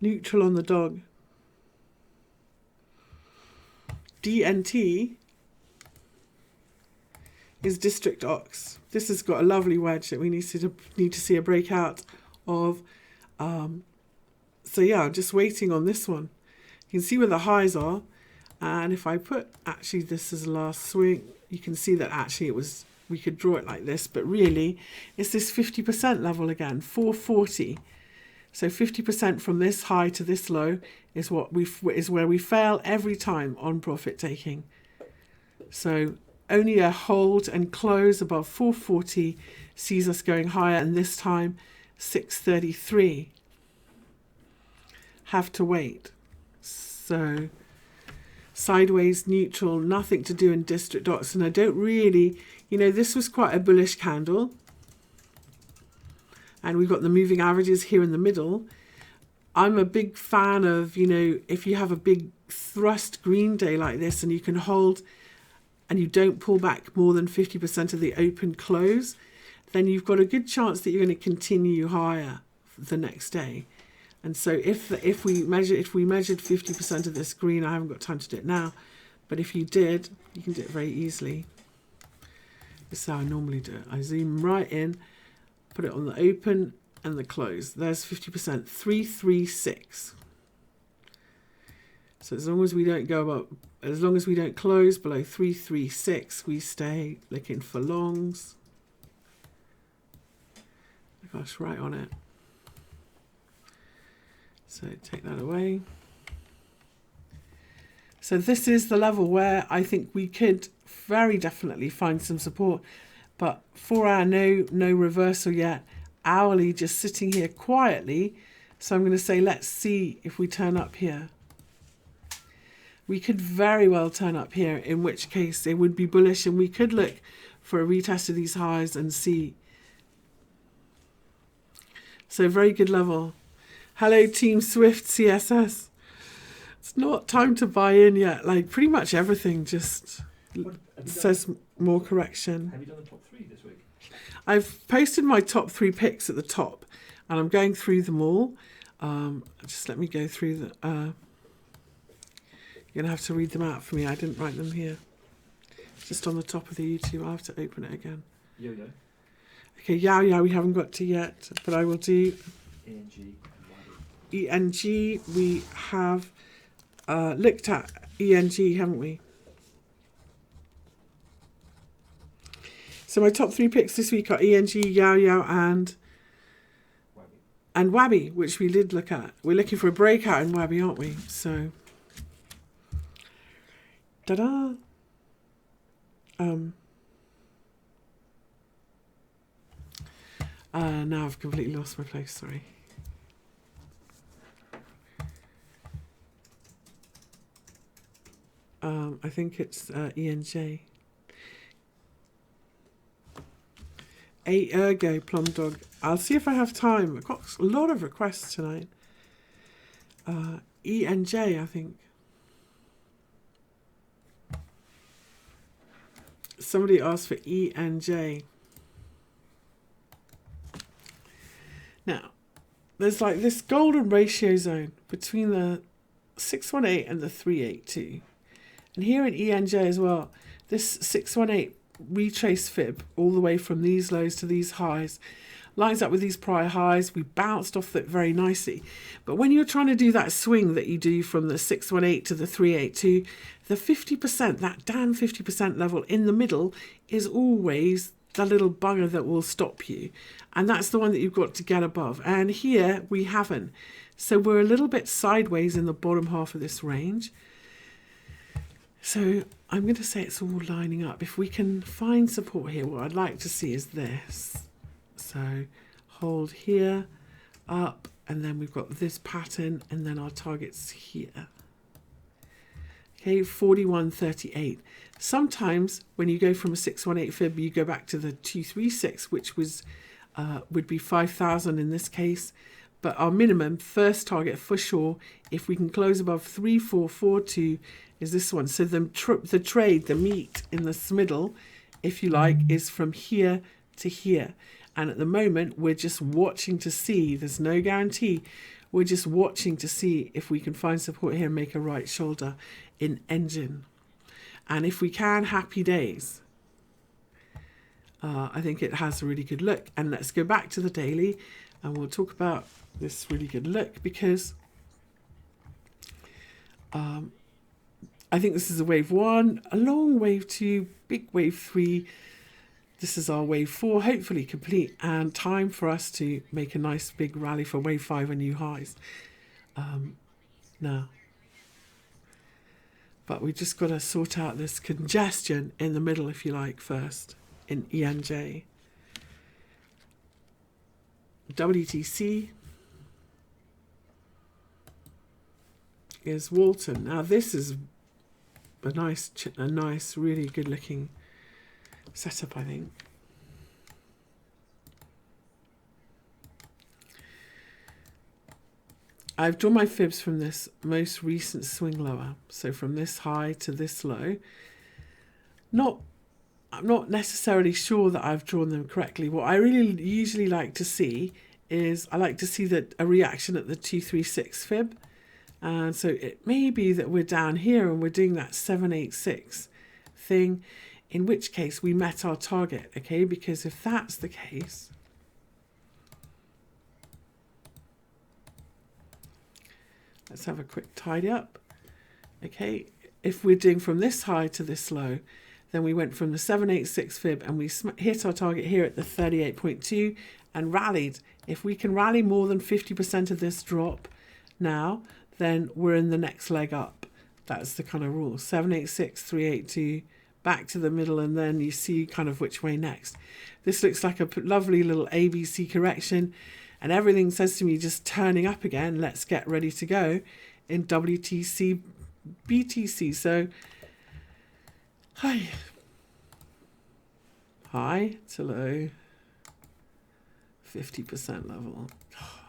Neutral on the dog. DNT is District Ox. This has got a lovely wedge that we need to see a breakout of. So yeah, I'm just waiting on this one. You can see where the highs are, and if I put actually this as last swing, you can see that actually we could draw it like this, but really it's this 50% level again, 440. So 50% from this high to this low is where we fail every time on profit taking. So only a hold and close above 440 sees us going higher, and this time 633. Have to wait. So sideways, neutral, nothing to do in District Ox, and I don't really, this was quite a bullish candle. And we've got the moving averages here in the middle. I'm a big fan of, if you have a big thrust green day like this and you can hold and you don't pull back more than 50% of the open close, then you've got a good chance that you're going to continue higher the next day. And so if we measured 50% of this green, I haven't got time to do it now, but if you did, you can do it very easily. This is how I normally do it. I zoom right in, put it on the open and the close. There's 50%, 336. So as long as we don't close below 336, we stay looking for longs. Gosh, right on it. So take that away. So this is the level where I think we could very definitely find some support. But 4 hour, no reversal yet. Hourly just sitting here quietly. So I'm going to say, let's see if we turn up here. We could very well turn up here, in which case it would be bullish, and we could look for a retest of these highs and see. So very good level. Hello, Team Swift CSS. It's not time to buy in yet. Like pretty much everything just says more correction. Have you done the top 3 this week? I've posted my top 3 picks at the top, and I'm going through them all. Just let me go through the. You're gonna have to read them out for me. I didn't write them here. Just on the top of the YouTube. I'll have to open it again. YOYO. Okay, YOYO we haven't got to yet, but I will do. ENG. ENG, we have looked at ENG, haven't we? So my top 3 picks this week are ENG, YOYO, and WABI, which we did look at. We're looking for a breakout in WABI, aren't we? So, ta-da! Now I've completely lost my place, sorry. I think it's ENJ. A Ergo Plum Dog. I'll see if I have time. I've got a lot of requests tonight. ENJ, I think. Somebody asked for ENJ. Now, there's like this golden ratio zone between the 618 and the 382. And here in ENJ as well, this 618 retrace fib all the way from these lows to these highs lines up with these prior highs. We bounced off it very nicely. But when you're trying to do that swing that you do from the 618 to the 382, the 50%, that damn 50% level in the middle is always the little bugger that will stop you. And that's the one that you've got to get above. And here we haven't. So we're a little bit sideways in the bottom half of this range. So I'm going to say it's all lining up. If we can find support here, what I'd like to see is this. So hold here, up, and then we've got this pattern, and then our targets here. Okay, 41.38. Sometimes when you go from a 618 fib, you go back to the 236, which was would be 5,000 in this case. But our minimum first target for sure, if we can close above 3442, is this one. So the trade, the meat in this middle, if you like, is from here to here. And at the moment, we're just watching to see. There's no guarantee. We're just watching to see if we can find support here and make a right shoulder in Enjin. And if we can, happy days. I think it has a really good look. And let's go back to the daily and we'll talk about this really good look, because I think this is a wave 1, a long wave 2, big wave 3. This is our wave 4, hopefully complete, and time for us to make a nice big rally for wave 5 and new highs now. But we just got to sort out this congestion in the middle, if you like, first in ENJ. WTC is Walton. Now this is a nice, really good looking setup, I think. I've drawn my fibs from this most recent swing lower, so from this high to this low. I'm not necessarily sure that I've drawn them correctly. What I really usually like to see is a reaction at the 236 fib. And so it may be that we're down here and we're doing that 786 thing, in which case we met our target, okay? Because if that's the case, let's have a quick tidy up. Okay, if we're doing from this high to this low, then we went from the 786 fib and we hit our target here at the 38.2 and rallied. If we can rally more than 50% of this drop now, then we're in the next leg up. That's the kind of rule. 786, 382, back to the middle, and then you see kind of which way next. This looks like a lovely little ABC correction, and everything says to me just turning up again. Let's get ready to go in WTC BTC. So high to low, 50% level. Oh,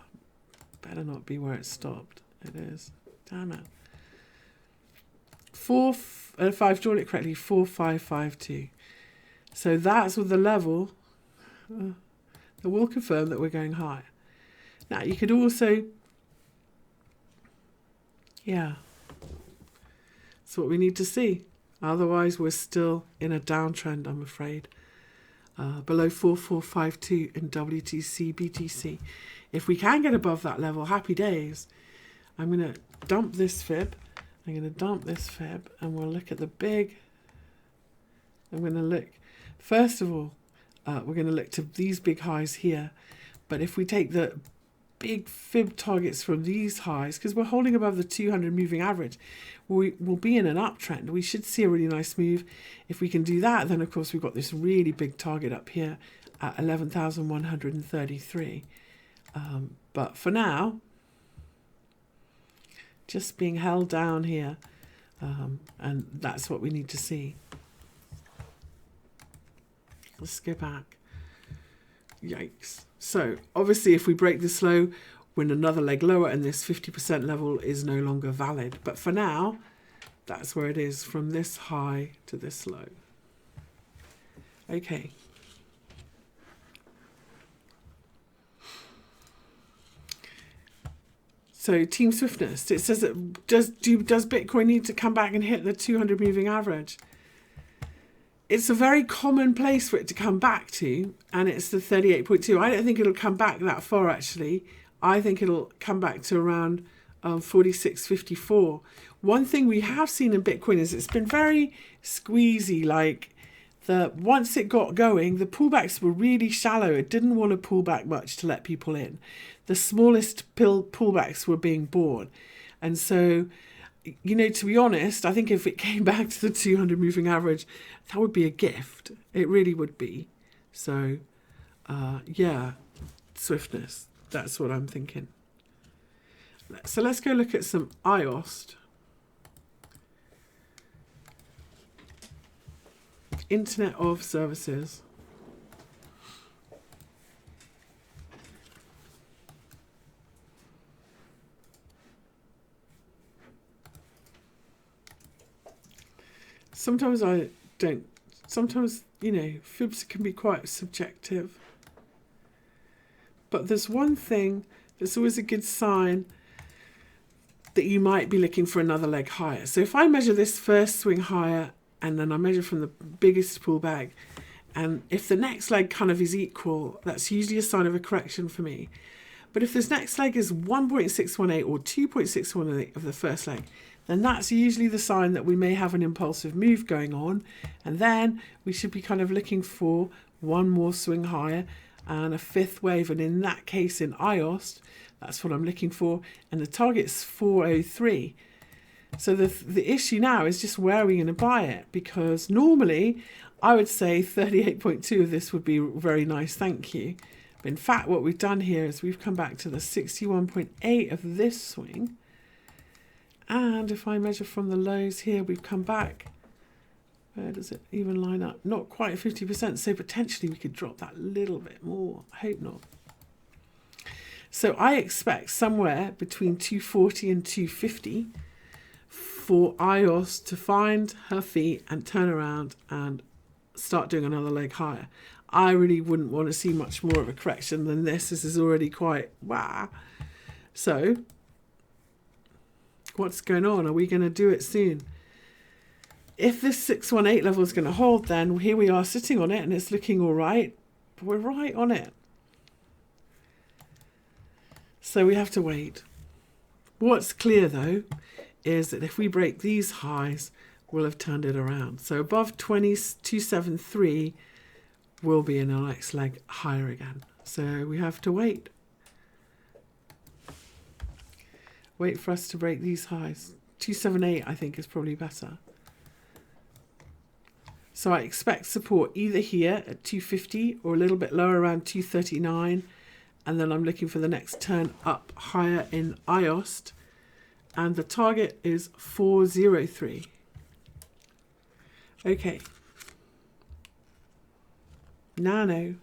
better not be where it stopped. It is. Damn it. If I've drawn it correctly, 4552. So that's with the level that will confirm that we're going higher. Now you could also, yeah, that's what we need to see. Otherwise we're still in a downtrend, I'm afraid. Below 4452 in WTC BTC. If we can get above that level, happy days. I'm going to dump this fib. I'm going to dump this fib, and we'll look at the big. I'm going to look, first of all, we're going to look to these big highs here. But if we take the big fib targets from these highs, because we're holding above the 200 moving average, we will be in an uptrend. We should see a really nice move. If we can do that, then of course we've got this really big target up here at 11,133. But for now, just being held down here, and that's what we need to see. Let's go back. Yikes. So obviously if we break this low, we're in another leg lower, and this 50% level is no longer valid. But for now, that's where it is, from this high to this low. Okay. So Team Swiftness, it says that does Bitcoin need to come back and hit the 200 moving average? It's a very common place for it to come back to, and it's the 38.2. I don't think it'll come back that far, actually. I think it'll come back to around 46.54. One thing we have seen in Bitcoin is it's been very squeezy. Like, once it got going, the pullbacks were really shallow. It didn't want to pull back much to let people in. The smallest pullbacks were being bought. And so, you know, to be honest, I think if it came back to the 200 moving average, that would be a gift. It really would be. So, yeah, Swiftness. That's what I'm thinking. So let's go look at some IOST. Internet of Services. Sometimes I don't. Sometimes, you know, fibs can be quite subjective. But there's one thing that's always a good sign that you might be looking for another leg higher. So if I measure this first swing higher and then I measure from the biggest pullback. And if the next leg kind of is equal, that's usually a sign of a correction for me. But if this next leg is 1.618 or 2.618 of the first leg, then that's usually the sign that we may have an impulsive move going on. And then we should be kind of looking for one more swing higher and a fifth wave. And in that case, in IOST, that's what I'm looking for. And the target's 403. So the issue now is just where are we going to buy it? Because normally I would say 38.2 of this would be very nice, thank you. But in fact, what we've done here is we've come back to the 61.8 of this swing. And if I measure from the lows here, we've come back. Where does it even line up? Not quite 50%, so potentially we could drop that little bit more. I hope not. So I expect somewhere between 240 and 250 for IOST to find her feet and turn around and start doing another leg higher. I really wouldn't want to see much more of a correction than this. This is already quite wow. So what's going on? Are we going to do it soon? If this 618 level is going to hold, then here we are sitting on it and it's looking all right. But we're right on it. So we have to wait. What's clear though is that if we break these highs, we'll have turned it around. So above 2273 will be in our next leg higher again. So we have to wait. Wait for us to break these highs. 278 I think is probably better. So I expect support either here at 250 or a little bit lower around 239. And then I'm looking for the next turn up higher in IOST. And the target is 403. Okay. Nano.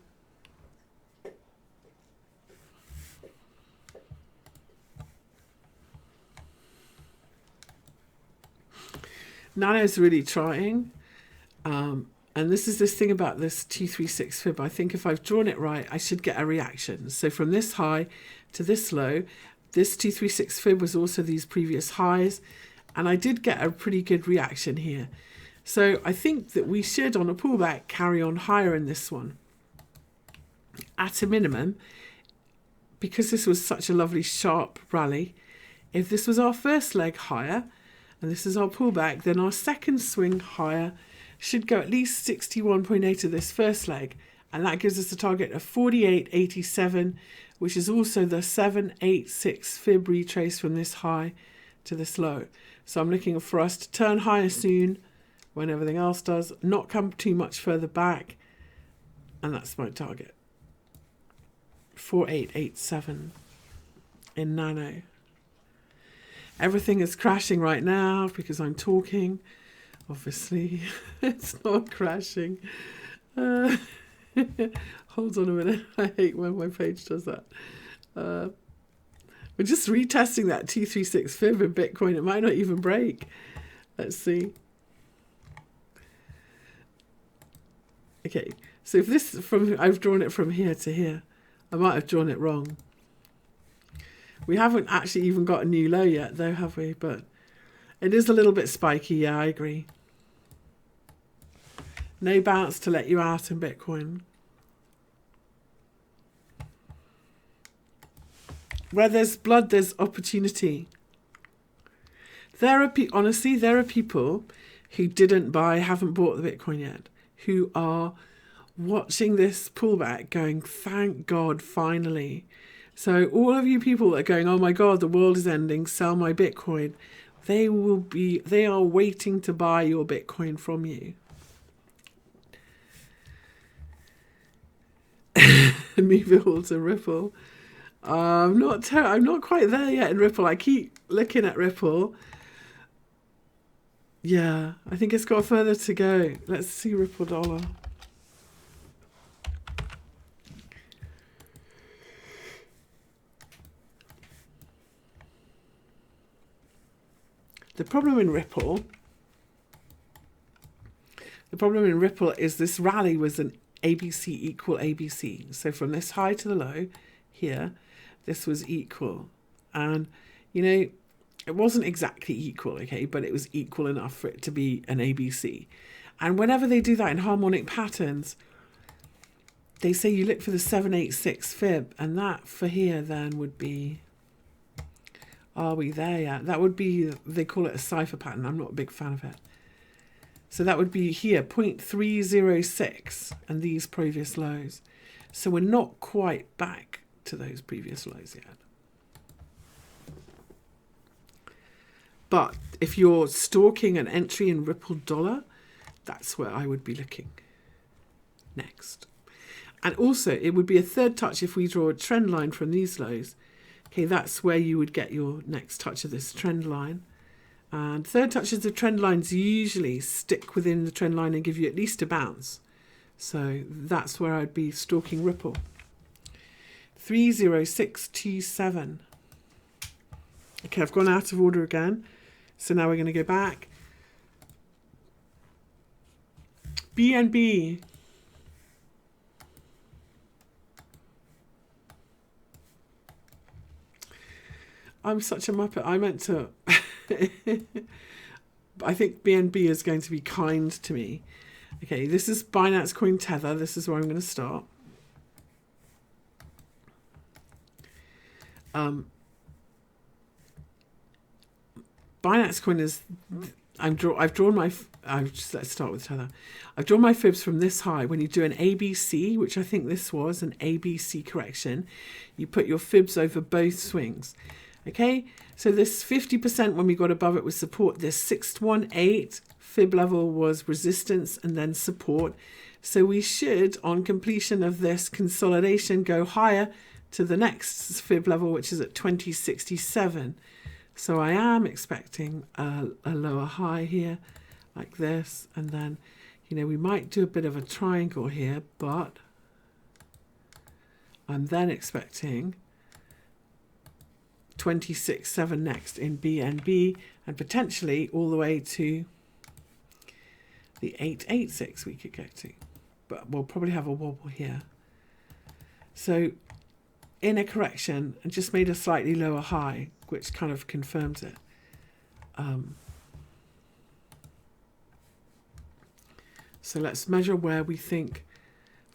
Nano's really trying. And this is this thing about this 236 fib. I think if I've drawn it right, I should get a reaction. So from this high to this low, this 236 fib was also these previous highs. And I did get a pretty good reaction here. So I think that we should, on a pullback, carry on higher in this one. At a minimum, because this was such a lovely sharp rally, if this was our first leg higher, and this is our pullback, then our second swing higher should go at least 61.8 of this first leg. And that gives us a target of 48.87, which is also the 786 fib retrace from this high to this low. So I'm looking for us to turn higher soon when everything else does, not come too much further back. And that's my target. 4887 in Nano. Everything is crashing right now because I'm talking. Obviously, it's not crashing. Hold on a minute. I hate when my page does that. We're just retesting that 236 fib in Bitcoin. It might not even break. Let's see. Okay, so if this I've drawn it from here to here. I might have drawn it wrong. We haven't actually even got a new low yet, though, have we? But it is a little bit spiky. Yeah, I agree. No bounce to let you out in Bitcoin. Where there's blood, there's opportunity. Honestly, there are people who didn't buy, haven't bought the Bitcoin yet, who are watching this pullback going, thank God, finally. So all of you people that are going, oh my God, the world is ending, sell my Bitcoin. They are waiting to buy your Bitcoin from you. Move it all to Ripple. I'm not quite there yet in Ripple. I keep looking at Ripple. Yeah, I think it's got further to go. Let's see Ripple dollar. The problem in Ripple is this rally was an ABC equal ABC. So from this high to the low here, this was equal. And, you know, It wasn't exactly equal, okay, but it was equal enough for it to be an ABC. And whenever they do that in harmonic patterns, they say you look for the 786 fib, and that for here then would be, are we there yet? That would be, they call it a cipher pattern. I'm not a big fan of it. So that would be here, 0.306, and these previous lows. So we're not quite back to those previous lows yet. But if you're stalking an entry in Ripple dollar, that's where I would be looking next. And also, it would be a third touch if we draw a trend line from these lows. Okay, that's where you would get your next touch of this trend line. And third touches of trend lines usually stick within the trend line and give you at least a bounce. So that's where I'd be stalking Ripple. 30627. Okay, I've gone out of order again. So now we're going to go back. BNB. I'm such a muppet. I meant to... I think BNB is going to be kind to me. Okay, this is Binance Coin Tether. This is where I'm going to start. Binance Coin is... I've drawn my... let's start with Tether. I've drawn my fibs from this high. When you do an ABC, which I think this was, an ABC correction, you put your fibs over both swings. Okay, so this 50% when we got above it was support. This 618 fib level was resistance and then support. So we should, on completion of this consolidation, go higher to the next fib level, which is at 2067. So I am expecting a lower high here, like this. And then, you know, we might do a bit of a triangle here, but I'm then expecting 26.7 next in BNB, and potentially all the way to the 886 we could go to, but we'll probably have a wobble here. So in a correction, and just made a slightly lower high, which kind of confirms it. So let's measure where we think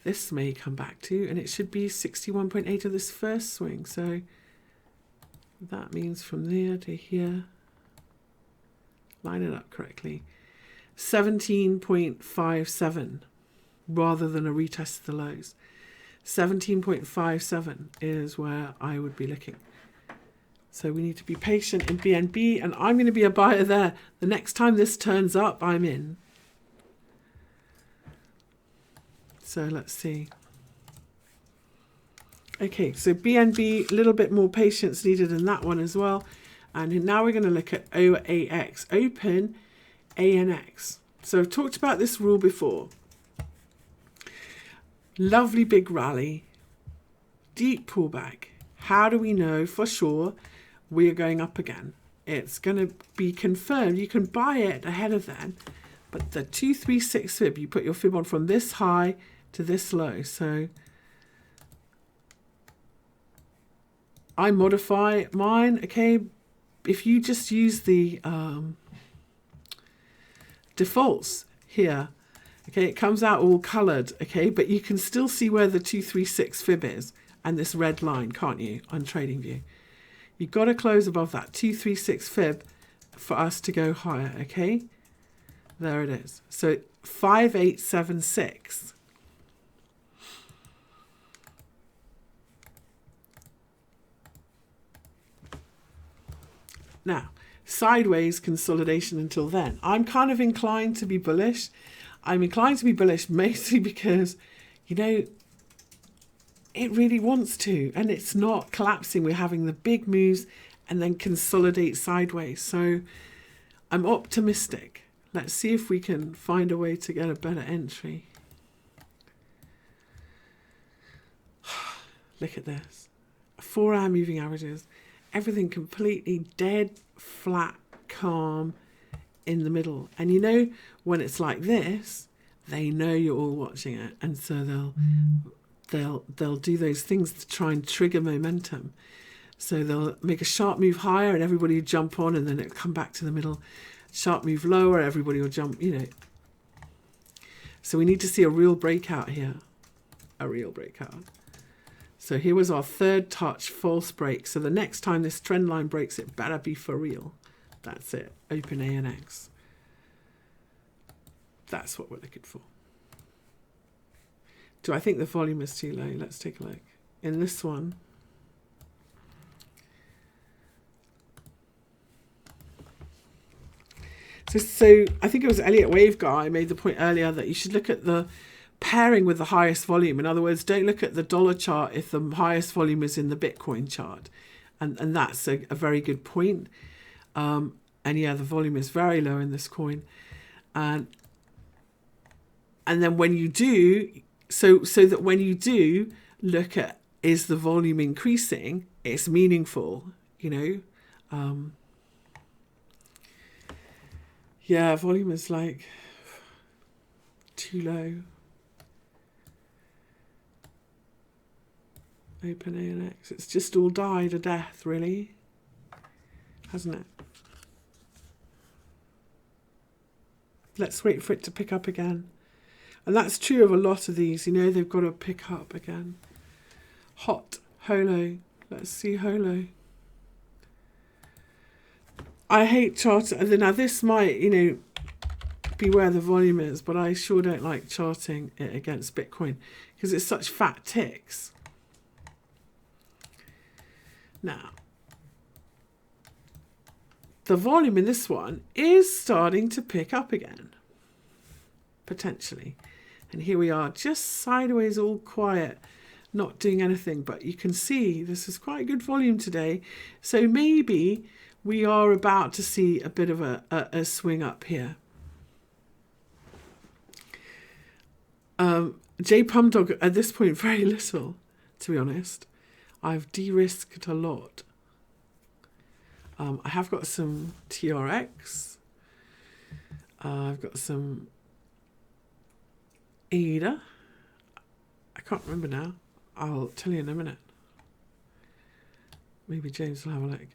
this may come back to, and it should be 61.8 of this first swing. So that means from there to here, line it up correctly, 17.57 rather than a retest of the lows. 17.57 is where I would be looking. So we need to be patient in BNB, and I'm going to be a buyer there. The next time this turns up, I'm in. So let's see. Okay, so BNB, a little bit more patience needed in that one as well. And now we're going to look at OAX, OpenANX. So I've talked about this rule before. Lovely big rally, deep pullback. How do we know for sure we are going up again? It's going to be confirmed. You can buy it ahead of then, but the 236 fib, you put your fib on from this high to this low. So I modify mine, okay? If you just use the defaults here, okay, it comes out all colored, okay? But you can still see where the 236 fib is and this red line, can't you, on TradingView? You've got to close above that 236 fib for us to go higher, okay? There it is. So 5876. Now, sideways consolidation until then. I'm kind of inclined to be bullish. I'm inclined to be bullish mostly because, you know, it really wants to, and it's not collapsing. We're having the big moves and then consolidate sideways. So I'm optimistic. Let's see if we can find a way to get a better entry. Look at this. 4-hour moving averages. Everything completely dead, flat, calm in the middle. And you know, when it's like this, they know you're all watching it, and so they'll do those things to try and trigger momentum. So they'll make a sharp move higher and everybody will jump on, and then it'll come back to the middle. Sharp move lower, everybody will jump, you know. So we need to see a real breakout here. A real breakout. So here was our third touch, false break. So the next time this trend line breaks, it better be for real. That's it. OpenANX. That's what we're looking for. Do I think the volume is too low? Let's take a look. In this one, so I think it was Elliott Wave guy made the point earlier that you should look at the pairing with the highest volume. In other words, don't look at the dollar chart if the highest volume is in the Bitcoin chart. And that's a very good point. And yeah, the volume is very low in this coin. And then when you do, so that when you do look at, is the volume increasing, it's meaningful, you know. Yeah, volume is like too low. OpenANX, it's just all died a death, really, hasn't it? Let's wait for it to pick up again. And that's true of a lot of these, you know, they've got to pick up again. Hot, Holo, let's see Holo. I hate charting. Now this might, you know, be where the volume is, but I sure don't like charting it against Bitcoin because it's such fat ticks. Now, the volume in this one is starting to pick up again, potentially. And here we are, just sideways, all quiet, not doing anything. But you can see this is quite a good volume today. So maybe we are about to see a bit of a swing up here. JPumDog at this point, very little, to be honest. I've de-risked a lot. I have got some TRX. I've got some ADA. I can't remember now. I'll tell you in a minute. Maybe James will have a look.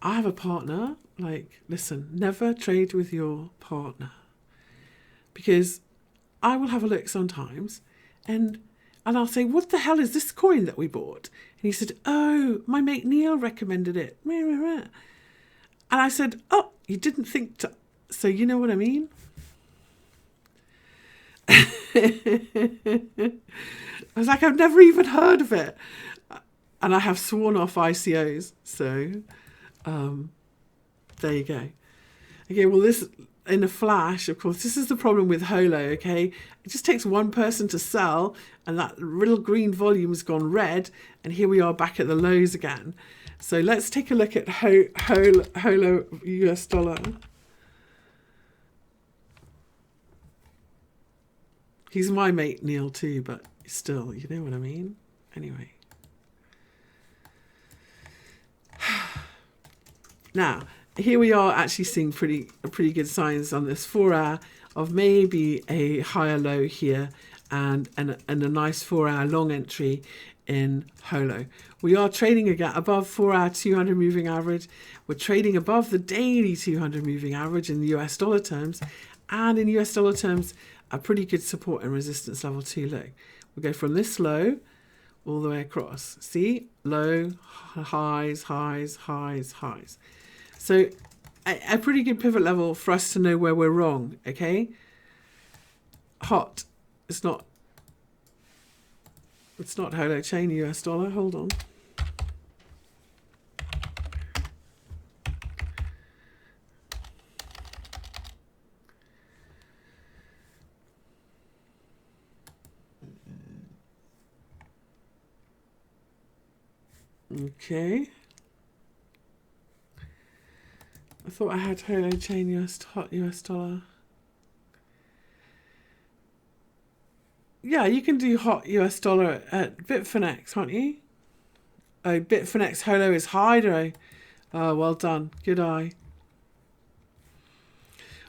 I have a partner. Like, listen, never trade with your partner. Because I will have a look sometimes and I'll say, what the hell is this coin that we bought? And he said, oh, my mate Neil recommended it. And I said, oh, you didn't think to... So you know what I mean? I was like, I've never even heard of it. And I have sworn off ICOs. So there you go. Okay, well, this... in a flash, of course, this is the problem with Holo, okay? It just takes one person to sell and that little green volume's gone red and here we are back at the lows again. So let's take a look at Holo US dollar. He's my mate Neil too, but still, you know what I mean? Anyway. Now, here we are actually seeing pretty good signs on this 4-hour of maybe a higher low here and a nice 4-hour long entry in Holo. We are trading again above 4-hour 200 moving average. We're trading above the daily 200 moving average in the US dollar terms, and in US dollar terms a pretty good support and resistance level too low. We go from this low all the way across. See, low, highs, highs, highs, highs. So a pretty good pivot level for us to know where we're wrong, okay? Hot. It's not Holochain US dollar. Hold on. Okay. I thought I had Holochain hot US dollar. Yeah, you can do hot US dollar at Bitfinex, can't you? Oh, Bitfinex Holo is high though. Oh, well done. Good eye.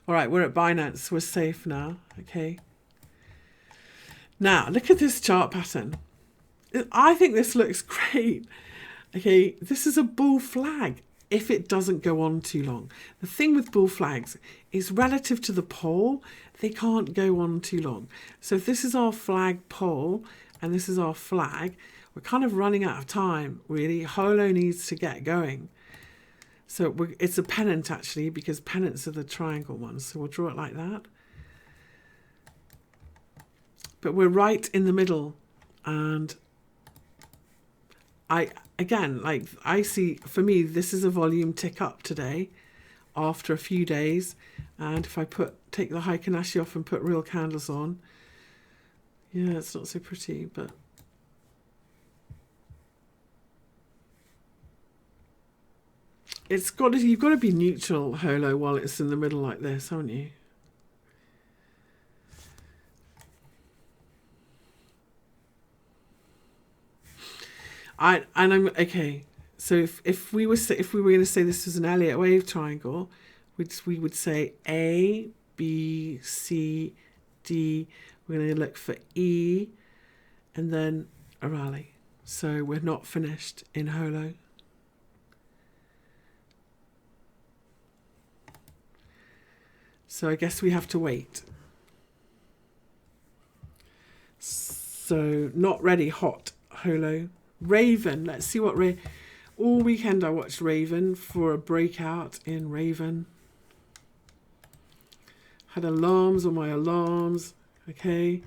All right, we're at Binance. We're safe now. Okay. Now, look at this chart pattern. I think this looks great. Okay, this is a bull flag if it doesn't go on too long. The thing with bull flags is relative to the pole, they can't go on too long. So if this is our flag pole and this is our flag, we're kind of running out of time, really. Holo needs to get going. So it's a pennant, actually, because pennants are the triangle ones. So we'll draw it like that. But we're right in the middle. And I see, for me, this is a volume tick up today after a few days. And if I take the Heikenhashi off and put real candles on, yeah, it's not so pretty, but you've got to be neutral, Holo, while it's in the middle like this, haven't you? I'm okay. So if we were going to say this was an Elliott wave triangle, we would say A, B, C, D. We're going to look for E, and then a rally. So we're not finished in Holo. So I guess we have to wait. So not ready, hot, Holo. Raven, let's see what all weekend I watched Raven for a breakout in Raven. Had alarms on my alarms. Okay.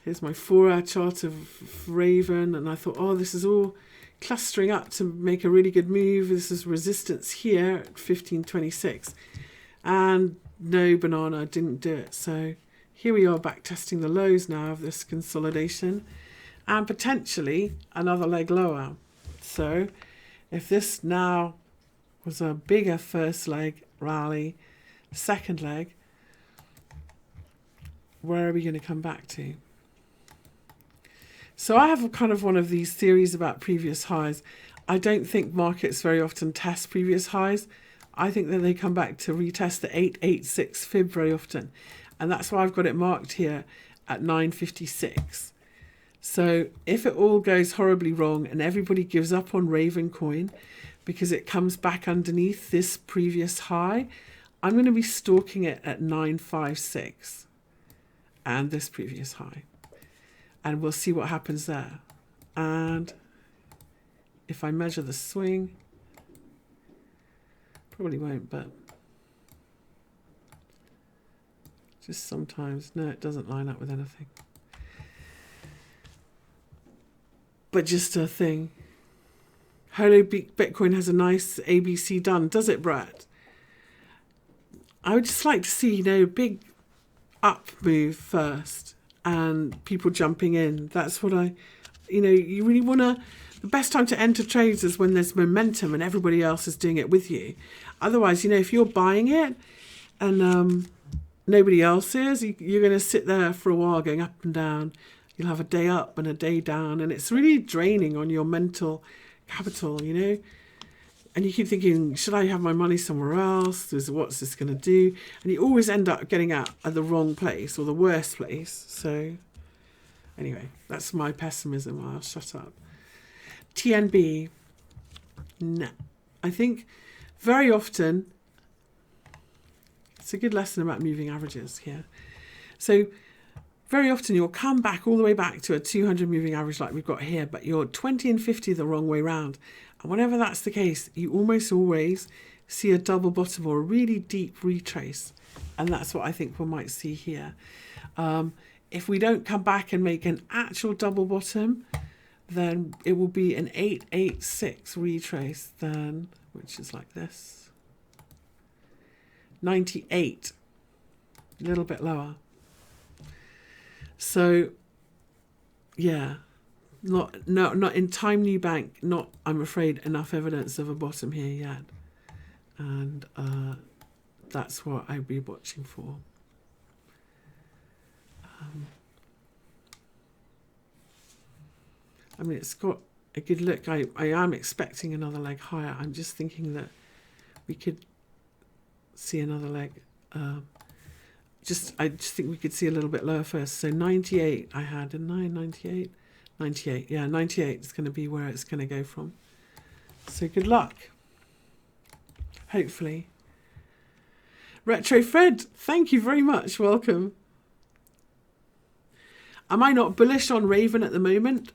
Here's my 4-hour chart of Raven, and I thought, oh, this is all clustering up to make a really good move. This is resistance here at 1526. And no, banana, didn't do it. So here we are back testing the lows now of this consolidation and potentially another leg lower. So if this now was a bigger first leg rally, second leg, where are we going to come back to? So I have kind of one of these theories about previous highs. I don't think markets very often test previous highs. I think that they come back to retest the 886 fib very often. And that's why I've got it marked here at 956. So if it all goes horribly wrong and everybody gives up on Ravencoin because it comes back underneath this previous high, I'm going to be stalking it at 956 and this previous high. And we'll see what happens there. And if I measure the swing, probably won't, but just sometimes, no, it doesn't line up with anything. But just a thing. Holo Bitcoin has a nice ABC done, does it, Brett? I would just like to see, a big up move first and people jumping in. That's what you really want to. The best time to enter trades is when there's momentum and everybody else is doing it with you. Otherwise, if you're buying it and nobody else is, you're going to sit there for a while going up and down. You'll have a day up and a day down, and it's really draining on your mental capital, And you keep thinking, should I have my money somewhere else? What's this going to do? And you always end up getting out at the wrong place or the worst place. So anyway, that's my pessimism. I'll shut up. TNB. No. I think very often, it's a good lesson about moving averages here. So very often you'll come back all the way back to a 200 moving average like we've got here, but you're 20 and 50 the wrong way round. And whenever that's the case, you almost always see a double bottom or a really deep retrace. And that's what I think we might see here. If we don't come back and make an actual double bottom, then it will be an 886 retrace then, which is like this. 98, a little bit lower. So, yeah, not in Time New Bank, not, I'm afraid, enough evidence of a bottom here yet. And that's what I'd be watching for. It's got a good look. I am expecting another leg higher. I'm just thinking that we could see another leg. I just think we could see a little bit lower first. So 98 I had, didn't I? 98, 98. Yeah, 98 is going to be where it's going to go from. So good luck. Hopefully. Retro Fred, thank you very much. Welcome. Am I not bullish on Raven at the moment?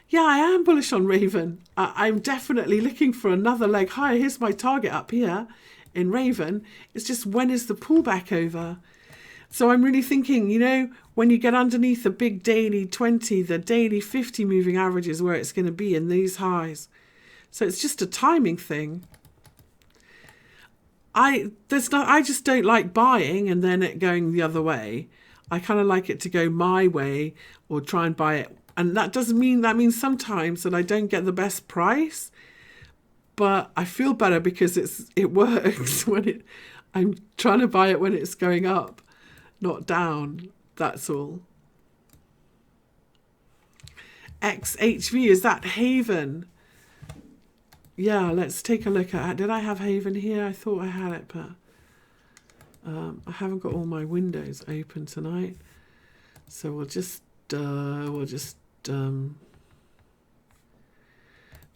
Yeah, I am bullish on Raven. I'm definitely looking for another leg higher. Here's my target up here in Raven. It's just, when is the pullback over? So I'm really thinking, you know, when you get underneath the big daily 20, the daily 50 moving average is where it's going to be in these highs. So it's just a timing thing. I just don't like buying and then it going the other way. I kind of like it to go my way or try and buy it. And that doesn't mean, that means sometimes that I don't get the best price, but I feel better because it works when I'm trying to buy it when it's going up, not down. That's all. XHV, is that Haven? Yeah, let's take a look at it. Did I have Haven here? I thought I had it, but I haven't got all my windows open tonight. So we'll just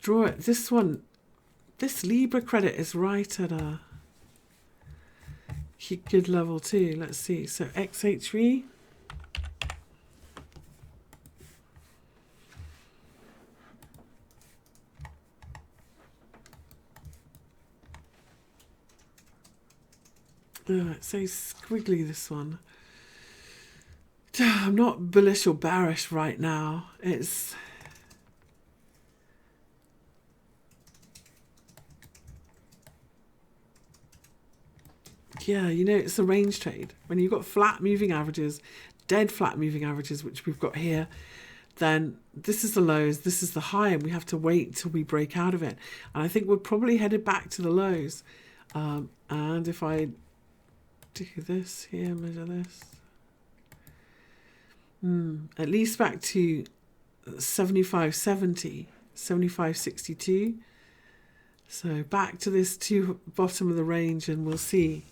draw it. This one, this Libra credit is right at a good level too. Let's see. So XHV. It's so squiggly, this one. I'm not bullish or bearish right now. It's... yeah, you know, it's a range trade. When you've got flat moving averages, dead flat moving averages, which we've got here, then this is the lows, this is the high, and we have to wait till we break out of it. And I think we're probably headed back to the lows. And if I do this here, measure this, at least back to 75.70, 75.62. So back to this bottom of the range, and we'll see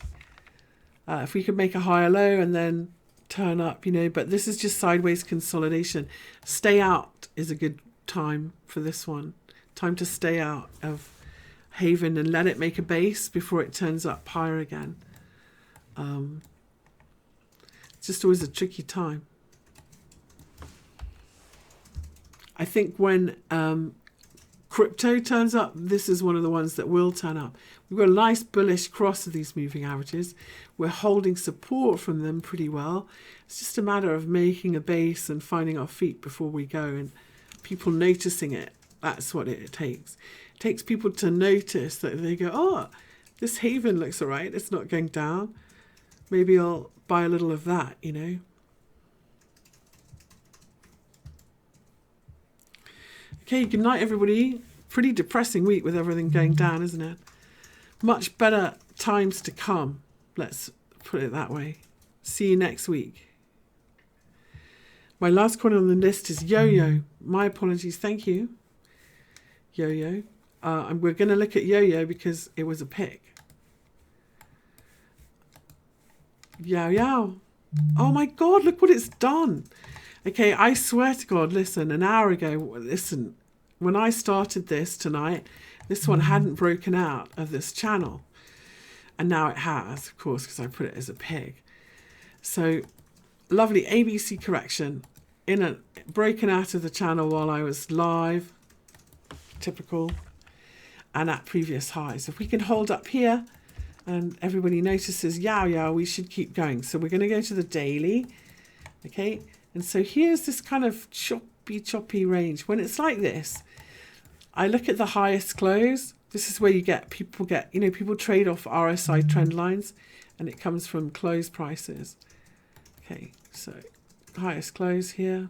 if we can make a higher low and then turn up, you know. But this is just sideways consolidation. Stay out is a good time for this one. Time to stay out of Haven and let it make a base before it turns up higher again. It's just always a tricky time. I think when crypto turns up, this is one of the ones that will turn up. We've got a nice bullish cross of these moving averages. We're holding support from them pretty well. It's just a matter of making a base and finding our feet before we go, and people noticing it. That's what it takes. It takes people to notice that they go, oh, this Haven looks all right. It's not going down. Maybe I'll buy a little of that, you know. Okay, good night, everybody. Pretty depressing week with everything going down, isn't it? Much better times to come. Let's put it that way. See you next week. My last coin on the list is YOYO. My apologies. Thank you, YOYO. And we're going to look at YOYO because it was a pick. Yow yow. Oh my God, look what it's done. Okay, I swear to God, listen, an hour ago, listen, when I started this tonight, this one hadn't broken out of this channel. And now it has, of course, because I put it as a pig. So, lovely ABC correction, broken out of the channel while I was live, typical, and at previous highs. If we can hold up here, and everybody notices, yow yow, we should keep going. So we're going to go to the daily, okay? And so here's this kind of choppy range. When it's like this, I look at the highest close. This is where people trade off RSI trend lines, and it comes from close prices. Okay, so highest close here.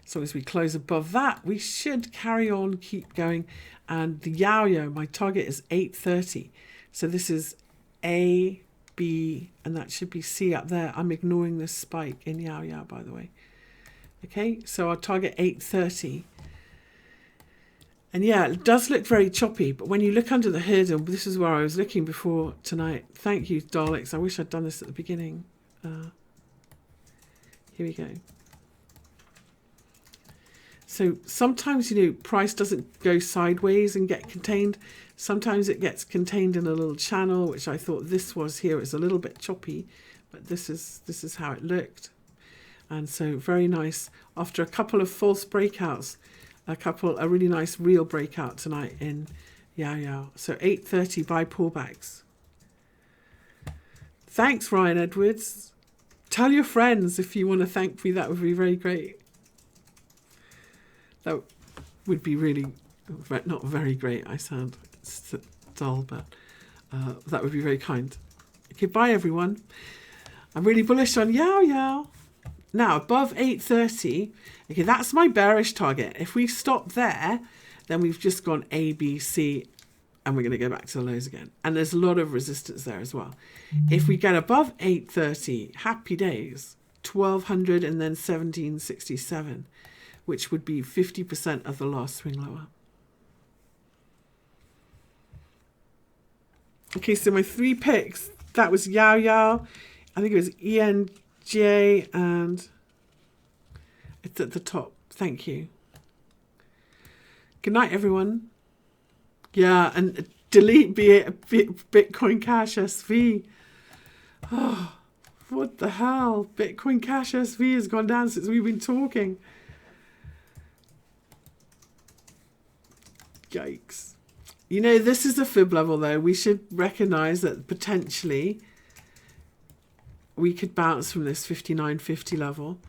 So as we close above that, we should carry on, keep going. And the yow-yo, my target is 830. So this is A, B, and that should be C up there. I'm ignoring this spike in yow-yo, by the way. Okay, so our target 830. And yeah, it does look very choppy, but when you look under the hood, and this is where I was looking before tonight. Thank you, Daleks. I wish I'd done this at the beginning. Here we go. So sometimes, you know, price doesn't go sideways and get contained. Sometimes it gets contained in a little channel, which I thought this was here. It's a little bit choppy, but this is how it looked. And so very nice. After a couple of false breakouts, a really nice real breakout tonight in YOYO. So 8:30 buy pullbacks. Thanks, Ryan Edwards. Tell your friends if you want to thank me. That would be very great. That would be really, not very great. I sound dull, but that would be very kind. Okay, bye everyone. I'm really bullish on YOYO. Now, above 8:30, okay, that's my bearish target. If we stop there, then we've just gone A, B, C, and we're going to go back to the lows again. And there's a lot of resistance there as well. If we get above 8:30, happy days, 1200 and then 1767, which would be 50% of the last swing lower. Okay, so my 3 picks, that was YOYO. I think it was ENJ, and it's at the top. Thank you. Good night, everyone. Yeah, and delete Bitcoin Cash SV. Oh, what the hell? Bitcoin Cash SV has gone down since we've been talking. Yikes. You know, this is a fib level, though. We should recognize that potentially we could bounce from this 59.50 level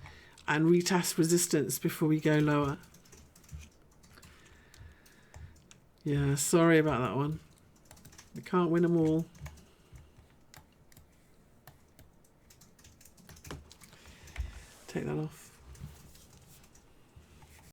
and retest resistance before we go lower. Yeah, sorry about that one. We can't win them all. Take that off.